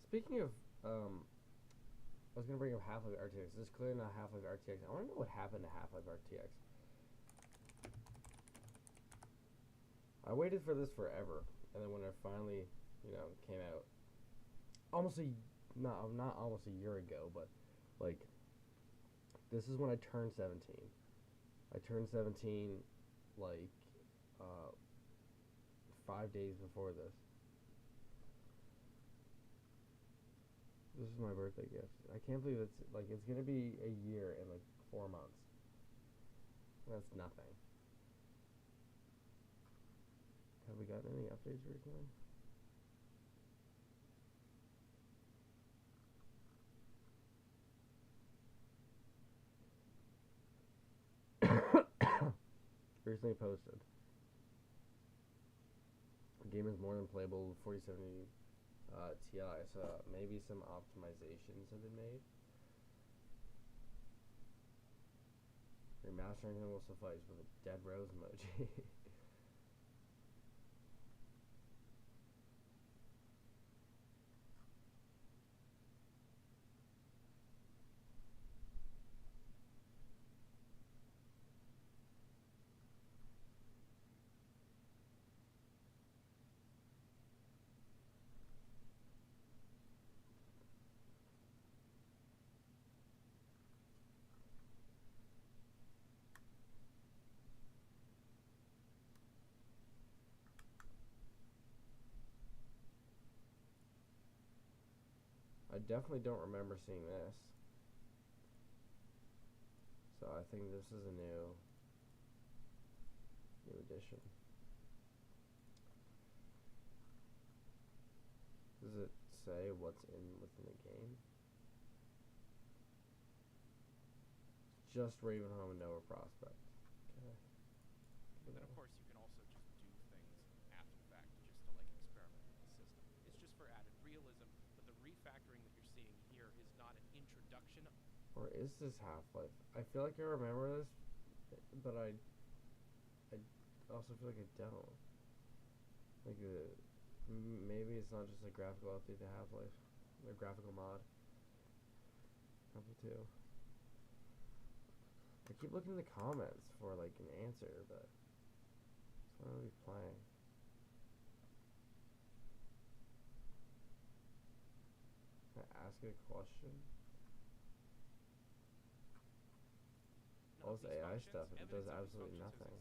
Speaker 1: Speaking of, I was gonna bring up Half-Life RTX. This is clearly not Half-Life RTX. I want to know what happened to Half-Life RTX. I waited for this forever, and then when it finally, came out, not almost a year ago, but like, this is when I turned 17. I turned 17, like, 5 days before this. This is my birthday gift. I can't believe it's gonna be a year in like 4 months. That's nothing. Have we gotten any updates recently? Recently posted. The game is more than playable with 4070 Ti, so maybe some optimizations have been made. Remastering him will suffice with a dead rose emoji. I definitely don't remember seeing this. So I think this is a new addition. Does it say what's within the game? Just Ravenholm and Nova Prospect. Okay.
Speaker 2: But then of course you can also just do things after the fact just to like experiment with the system. It's just for added realism, but the refactoring that you're seeing here is not an introduction.
Speaker 1: Or is this Half-Life? I feel like I remember this, but I also feel like I don't. Like maybe it's not just a graphical update to Half-Life, a graphical mod. Half-Life 2. I keep looking in the comments for like an answer, but it's not really playing. Can I ask it a question? All this AI stuff, it does absolutely nothing.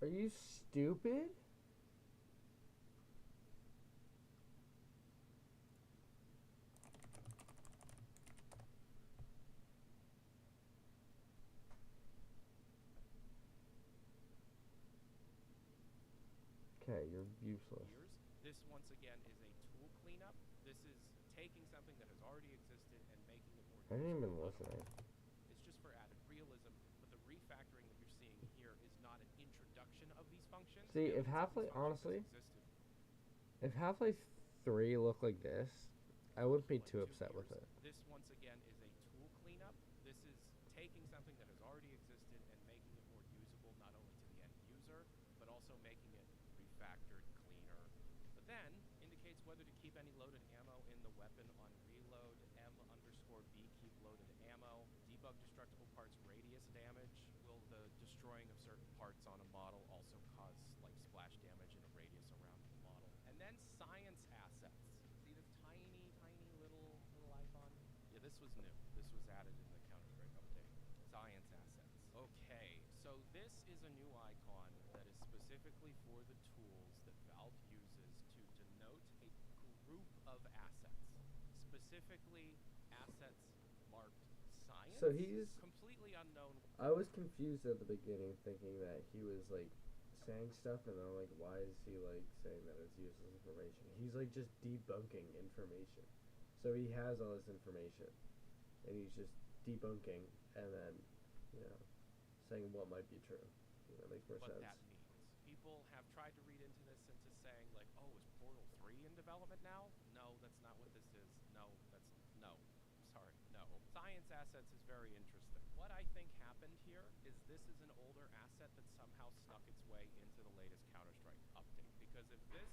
Speaker 1: Are you stupid? Okay, you're useless.
Speaker 2: This once again is a tool cleanup. This is taking something that has already existed and making it more.
Speaker 1: I didn't even listening.
Speaker 2: It's just for added realism, but the refactoring that you're seeing here is not an introduction of these functions.
Speaker 1: See, if Half-Life, honestly, if Half-Life 3 looked like this, I wouldn't be too upset with it.
Speaker 2: This once again is a tool cleanup. This is taking something that has already existed and making it more usable, not only to the end user, but also making it refactored, cleaner. But then indicates whether to keep any loaded ammo in the weapon on reload. M_B keep loaded ammo. Debug destructible parts radius damage. Will the destroying of certain parts on a model also cause like splash damage in a radius around the model? And then science assets. See this tiny little icon? Yeah, this was new. This was added in the Counter-Strike update. science assets. Okay, so this is a new icon that is specifically for the tools that Valve uses to denote a group of assets, specifically assets marked science.
Speaker 1: So he's
Speaker 2: completely unknown.
Speaker 1: I was confused at the beginning, thinking that he was like saying stuff, and then I'm like, why is he like saying that it's useless information? He's like just debunking information. So he has all this information, and he's just debunking, and then, you know, saying what might be true. That makes more
Speaker 2: What
Speaker 1: sense.
Speaker 2: that means. People have tried to read into this into saying like, oh, is Portal 3 in development now? No, that's not what this is. No. Science assets is very interesting. What I think happened here is this is an older asset that somehow snuck its way into the latest Counter-Strike update. Because if this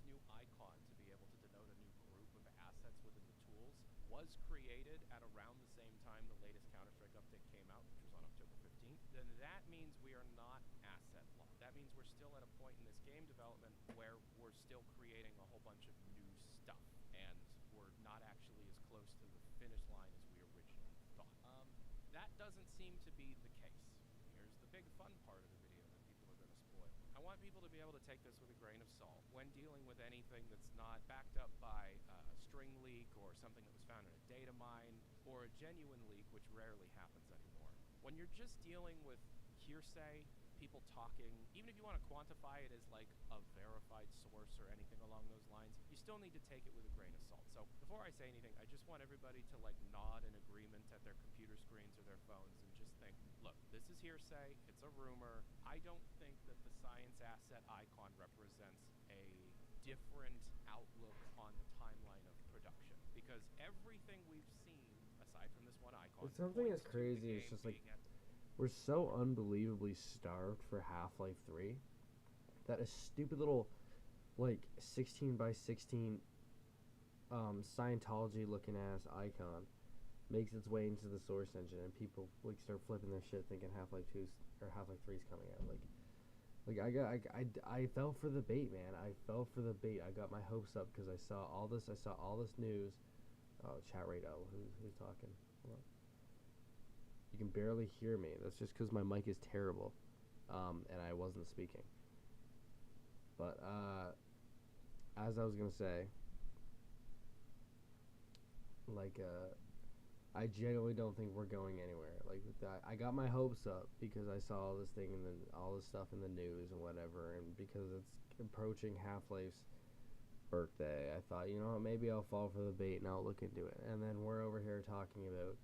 Speaker 2: new icon to be able to denote a new group of assets within the tools, was created at around the same time the latest Counter-Strike update came out, which was on October 15th, then that means we are not asset locked. That means we're still at a point in this game development where we're still creating a whole bunch of new stuff, and we're not actually as close to the finish line as we originally thought. That doesn't seem to be the case. Here's the big fun part of the video that people are going to spoil. I want people to be able to take this with a grain of salt when dealing with anything that's not backed up by a string leak or something that was found in a data mine or a genuine leak, which rarely happens anymore. When you're just dealing with hearsay, people talking, even if you want to quantify it as like a verified source or anything along those lines, you still need to take it with a grain of salt. So before I say anything, I just want everybody to like nod in agreement at their computer screens or their phones and just think, look, this is hearsay, it's a rumor. I don't think that the science asset icon represents a different outlook on the timeline of production, because everything we've seen, aside from this one icon,
Speaker 1: It's something that's crazy. It's just like, we're so unbelievably starved for Half-Life 3 that a stupid little, like, 16 by 16 Scientology looking ass icon makes its way into the source engine, and people like start flipping their shit thinking Half-Life 2 or Half-Life 3 is coming out. I fell for the bait, man. I fell for the bait. I got my hopes up because I saw all this news. Oh, chat right. Oh, who's talking? Hello? You can barely hear me. That's just because my mic is terrible, and I wasn't speaking. But as I was gonna say, like, I genuinely don't think we're going anywhere. Like, I got my hopes up because I saw all this thing and then all this stuff in the news and whatever, and because it's approaching Half-Life's birthday, I thought, you know what, maybe I'll fall for the bait and I'll look into it. And then we're over here talking about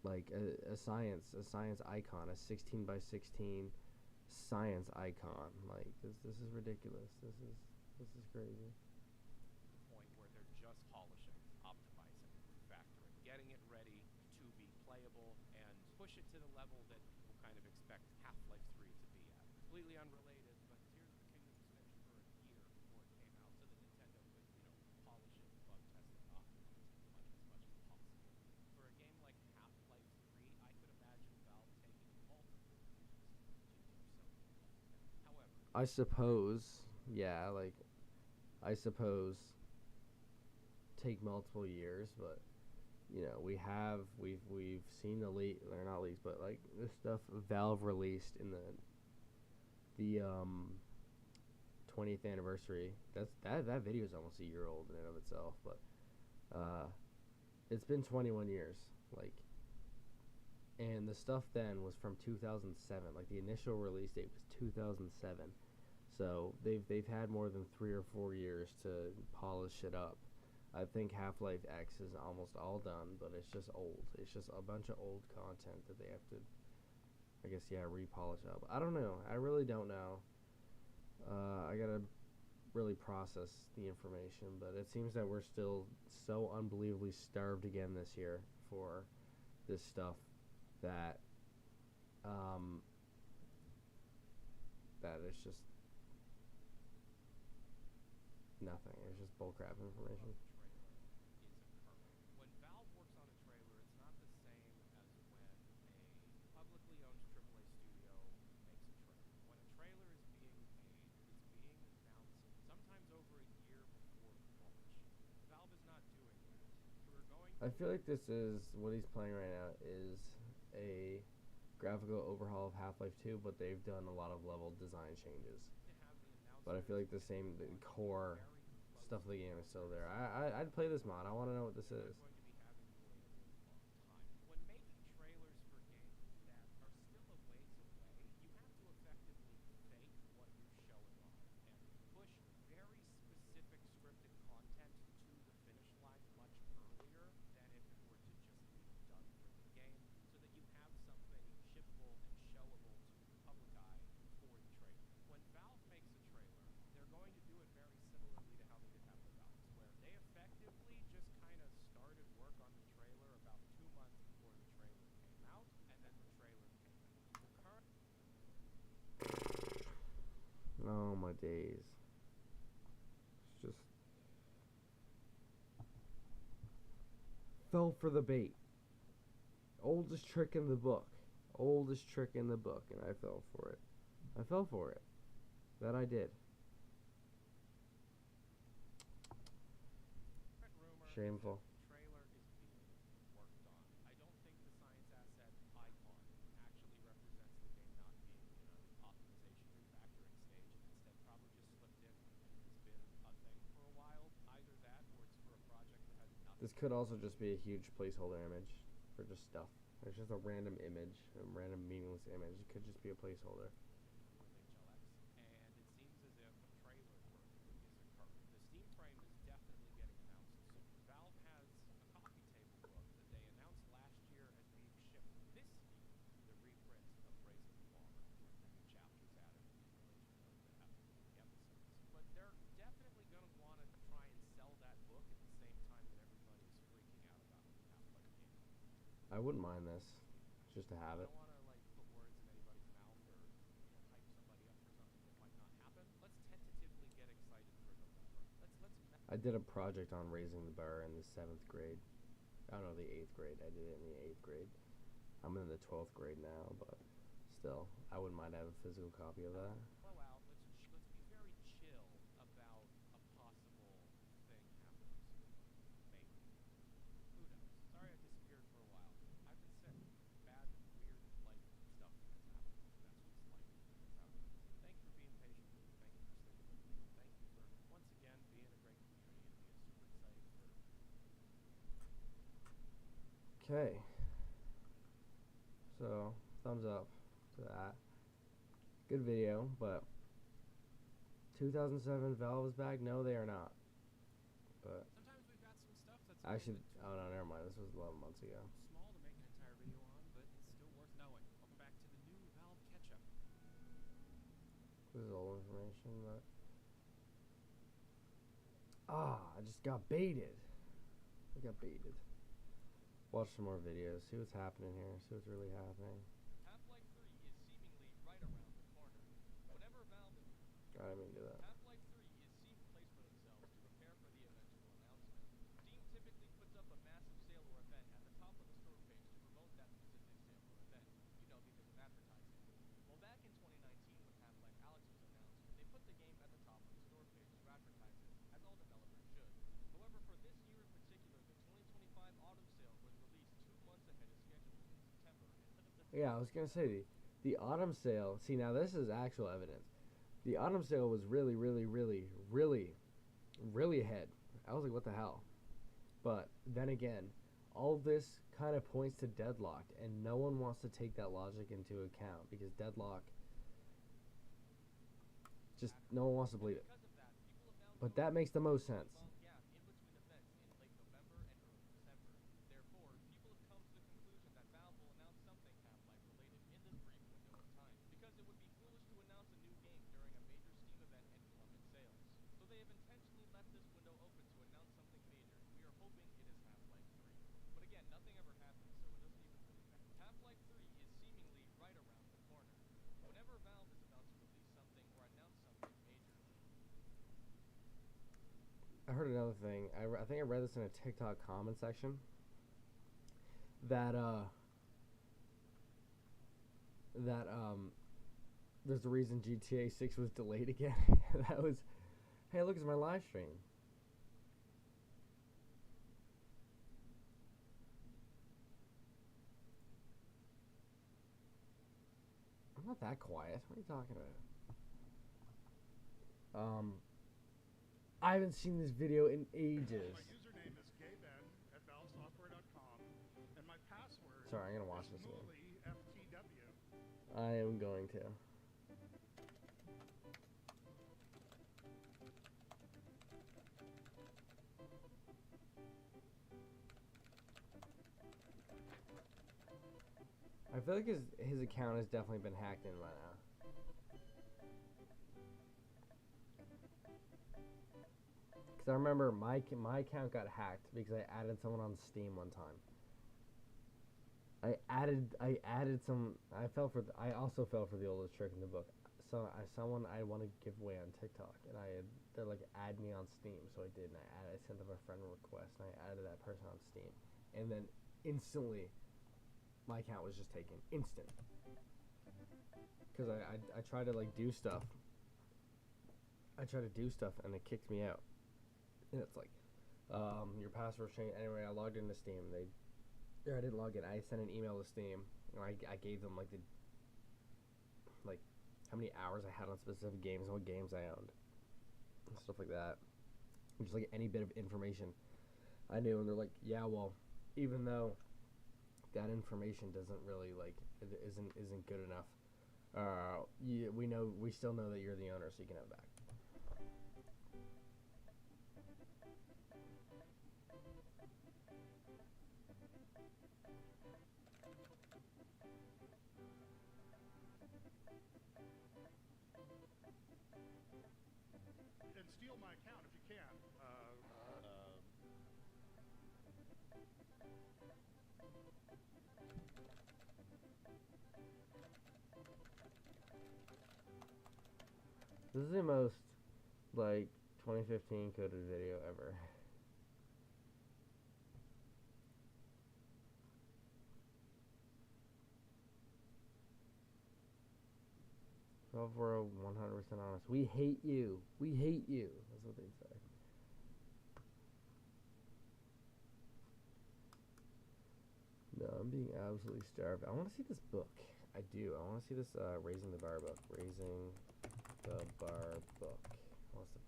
Speaker 1: like a science icon, a 16 by 16 science icon. Like, this is ridiculous. This is crazy.
Speaker 2: Point where they're just polishing, optimizing, refactoring, getting it ready to be playable, and push it to the level that people kind of expect Half-Life 3 to be at. Completely unrelated, but Tears of the Kingdom was finished for a year before it came out, so that Nintendo could, polish it, bug test it, and optimize it as much as possible. For a game like Half-Life 3, I could imagine Valve taking multiple years to do something like that. However,
Speaker 1: I suppose, yeah, like, I suppose take multiple years, but we've seen the leak, they're not leaks, but like this stuff Valve released in the 20th anniversary. That video is almost a year old in and of itself, but it's been 21 years, like, and the stuff then was from 2007. Like, the initial release date was 2007. So they've had more than 3 or 4 years to polish it up. I think Half-Life X is almost all done, but it's just old. It's just a bunch of old content that they have to, I guess, repolish up. I don't know. I really don't know. I gotta really process the information, but it seems that we're still so unbelievably starved again this year for this stuff that that it's just nothing. It's just bullcrap information.
Speaker 2: When Valve works on a trailer, it's not the same as when a publicly owned AAA studio makes a trailer. When a trailer is being made, it's being announced sometimes over a year before launch. Valve is not doing that. We're going
Speaker 1: I feel like this is what he's playing right now is a graphical overhaul of Half-Life 2, but they've done a lot of level design changes. But I feel like the core stuff of the game is still there. I'd play this mod. I want to know what this is. Oh my days. It's just fell for the bait. Oldest trick in the book. Oldest trick in the book, and I fell for it. I fell for it. That I did. Shameful. This could also just be a huge placeholder image for just stuff. It's just a random image, a random meaningless image. It could just be a placeholder. I wouldn't mind this, just to have it. I did a project on raising the bar in the 7th grade. I don't know, the 8th grade. I did it in the 8th grade. I'm in the 12th grade now, but still, I wouldn't mind having a physical copy of that. Okay, so thumbs up to that. Good video, but 2007 Valve is back? No, they are not. But
Speaker 2: Sometimes we've got some stuff that's
Speaker 1: actually, oh no, never mind. This was 11 months ago.
Speaker 2: small to make an entire video on, but it's still worth knowing. Welcome back to the new Valve catch-up.
Speaker 1: This is old information, but I just got baited. I got baited. Watch some more videos. See what's happening here. See what's really happening.
Speaker 4: Half-Life 3 is seemingly right around the corner. Whenever Valve
Speaker 1: I didn't mean to do that.
Speaker 4: Half-Life 3 is seemed placed for themselves to prepare for the eventual announcement. Steam typically puts up a massive sale or event at the top of the store page to promote that specific sale or event, because of advertising. Well, back in 2019 when Half-Life Alyx was announced, they put the game at the top of the store page to advertise it, as all developers should. However, for this year in particular, the 2025 autumn sale was released 2 months ahead of schedule in September instead of the
Speaker 1: Yeah, I was gonna say the autumn sale. See, now this is actual evidence. The autumn sale was really, really, really, really, really ahead. I was like, what the hell? But then again, all this kind of points to Deadlocked, and no one wants to take that logic into account because Deadlock, just no one wants to believe it.
Speaker 4: Because of that, people have now
Speaker 1: But that makes the most sense.
Speaker 4: long gap in between events in late November and early December. Therefore, people have come to the conclusion that Valve will announce something Half-Life related in this brief window of time, because it would be foolish to announce a new game during a major Steam event and plummet sales. So they have intentionally left this window open to announce something major. We are hoping it is Half-Life 3. But again, nothing ever happens, so it doesn't even really matter. Half-Life 3 is seemingly right around the corner. Whenever Valve is about to release something or announce something major,
Speaker 1: I heard another thing. I think I read this in a TikTok comment section. That there's a reason GTA 6 was delayed again. That was, hey, look, it's my live stream. I'm not that quiet. What are you talking about? I haven't seen this video in ages.
Speaker 5: My username is gayben@valvesoftware.com, and my password
Speaker 1: Sorry, I'm gonna watch
Speaker 5: is
Speaker 1: this again.
Speaker 5: FTW.
Speaker 1: I am going to. I feel like his account has definitely been hacked in by now. Because I remember my account got hacked because I added someone on Steam one time. I added some. I also fell for the oldest trick in the book. So someone I want to give away on TikTok, and they're like, add me on Steam. So I did, and I sent them a friend request, and I added that person on Steam, and then instantly, my account was just taken, instant. Because I tried to like do stuff. I tried to do stuff, and it kicked me out. And it's like, your password changed. Anyway, I logged into Steam. I didn't log in. I sent an email to Steam, and I gave them like how many hours I had on specific games and what games I owned, and stuff like that. Just like any bit of information I knew, and they're like, yeah, well, even though that information doesn't really isn't good enough, we still know that you're the owner, so you can have it back.
Speaker 5: And steal my account if you can.
Speaker 1: This is the most 2015 coded video ever. Well, we're 100% honest. We hate you. We hate you. That's what they'd say. No, I'm being absolutely starved. I want to see this book. I do. I want to see this Raising the Bar book. Raising the Bar book. What's the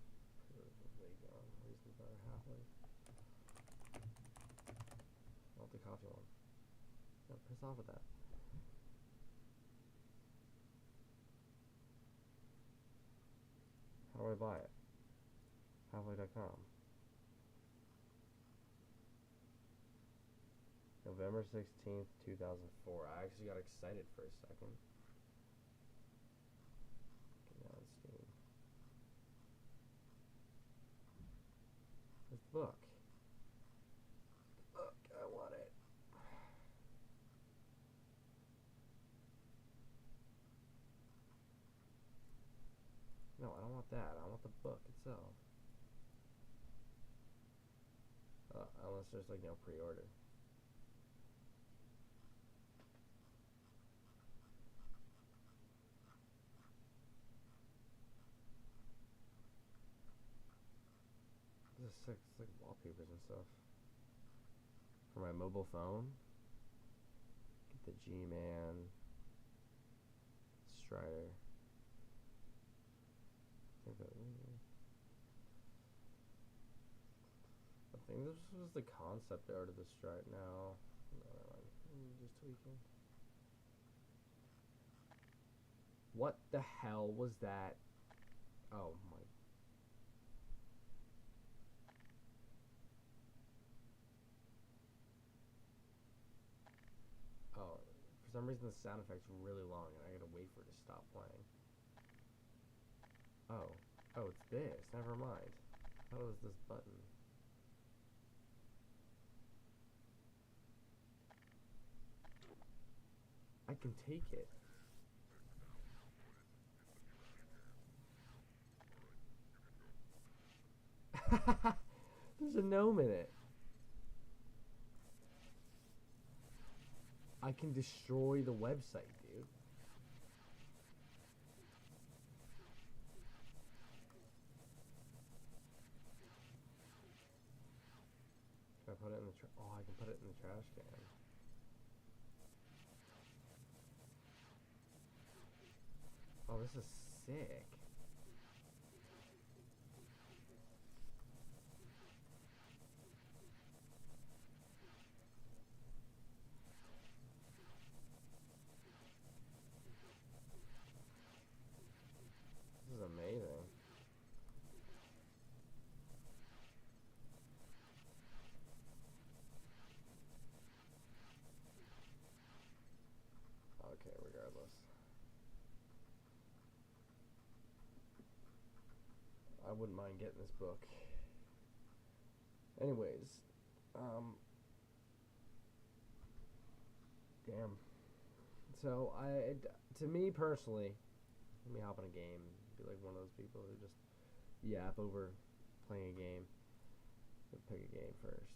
Speaker 1: wait on? Raising the Bar Half-Life. I want the coffee one. No, piss off with that. How do I buy it? Halfway.com. November 16th, 2004. I actually got excited for a second. Get on Steam. This book. Look, I want it. No, I don't want that. I want the book itself. Unless there's like no pre-order. This is sick. It's like wallpapers and stuff. For my mobile phone. Get the G-Man. Strider. I think this was the concept art of the Strider. No, never mind. Just tweaking. What the hell was that? Oh my. Oh, for some reason the sound effect's really long and I gotta wait for it to stop playing. Oh, it's this. Never mind. I thought it was this button. I can take it. There's a gnome in it. I can destroy the website, dude. Can I put it in the oh, I can put it in the trash can. this is sick. This is amazing. Okay, regardless. I wouldn't mind getting this book. Anyways, damn. So to me personally, let me hop on a game. Be like one of those people who just yap over playing a game. Pick a game first.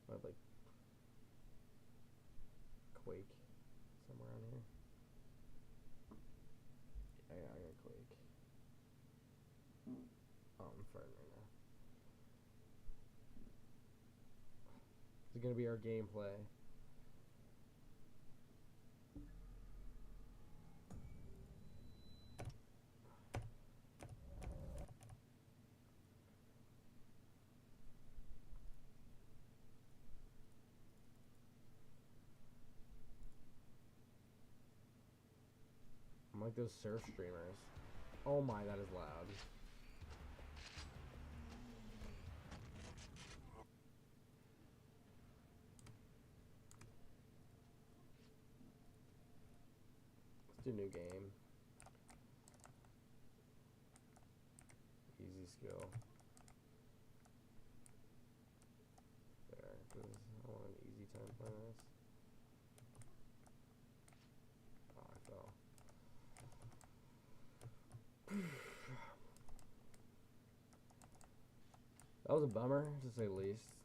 Speaker 1: I'd like Quake somewhere on here. Yeah, I got Quake. Oh, I'm farting right now. This is gonna be our gameplay. I'm like those surf streamers. Oh my, that is loud. Let's do new game. Easy skill. There, because I want an easy time playing this. Oh, I fell. That was a bummer, to say the least.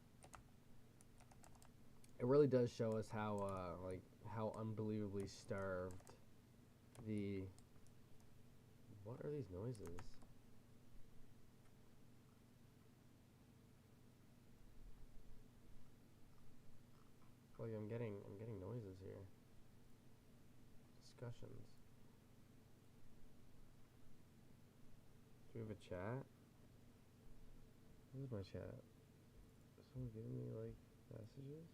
Speaker 1: It really does show us how, how unbelievably starved the... What are these noises? Like I'm getting noises here. Discussions. Do we have a chat? Where's my chat? Is someone giving me like messages?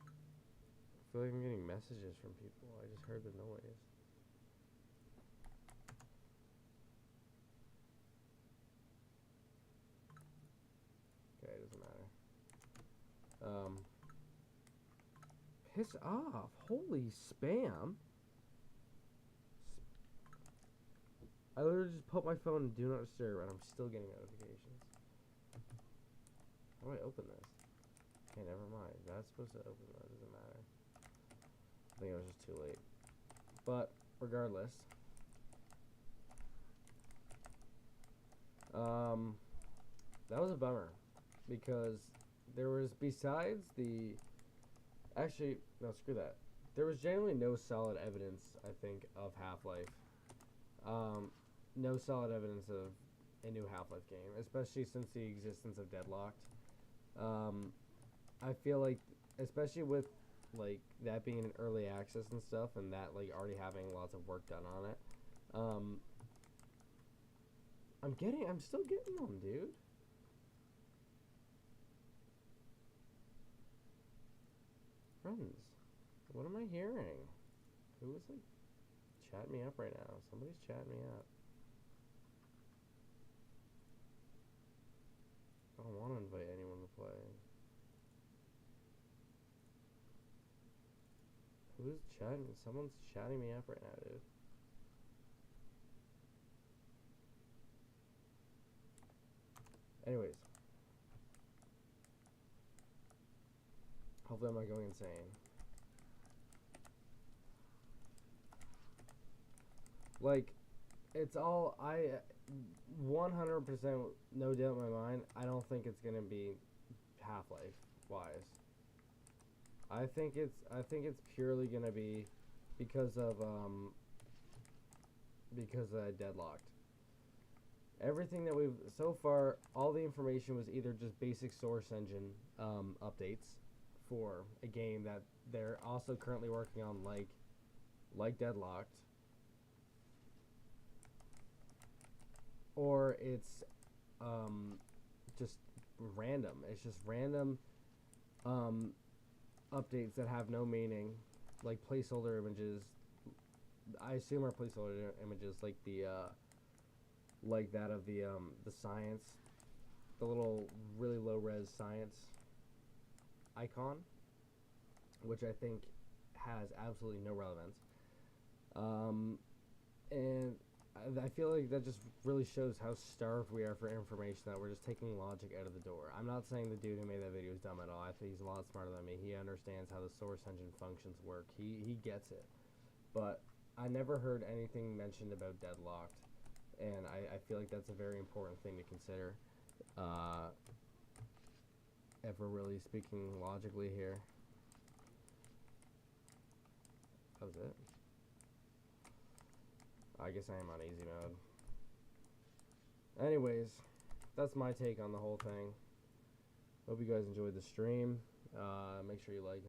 Speaker 1: I feel like I'm getting messages from people. I just heard the noise. Okay, it doesn't matter. Piss off. Holy spam. I literally just put my phone in do not disturb and I'm still getting notifications. How do I open this? Okay, never mind. That's supposed to open that. Doesn't matter. I think it was just too late. But regardless. That was a bummer. Because there was, besides the... Actually, no, screw that. There was generally no solid evidence, I think, of Half-Life. No solid evidence of a new Half-Life game, especially since the existence of Deadlocked. I feel like, especially with, like, that being in early access and stuff, and that, like, already having lots of work done on it, I'm still getting them, dude. Friends, what am I hearing? Who is, like, chatting me up right now? Somebody's chatting me up. I don't want to invite anyone to play. Who's chatting? Someone's chatting me up right now, dude. Anyways. Hopefully I'm not going insane. Like, it's all, 100% no doubt in my mind, I don't think it's gonna be Half-Life wise. I think it's purely gonna be because of Deadlocked. Everything that so far, all the information was either just basic source engine updates for a game that they're also currently working on, like Deadlocked, or it's just random. It's just random updates that have no meaning, like placeholder images. I assume are placeholder images, like the like that of the science, the little really low res science icon, which I think has absolutely no relevance. And I feel like that just really shows how starved we are for information, that we're just taking logic out of the door. I'm not saying the dude who made that video is dumb at all. I think he's a lot smarter than me. He understands how the source engine functions work. He gets it. But I never heard anything mentioned about Deadlocked, and I feel like that's a very important thing to consider. If we're really speaking logically here. That was it. I guess I am on easy mode. Anyways, that's my take on the whole thing. Hope you guys enjoyed the stream. Make sure you like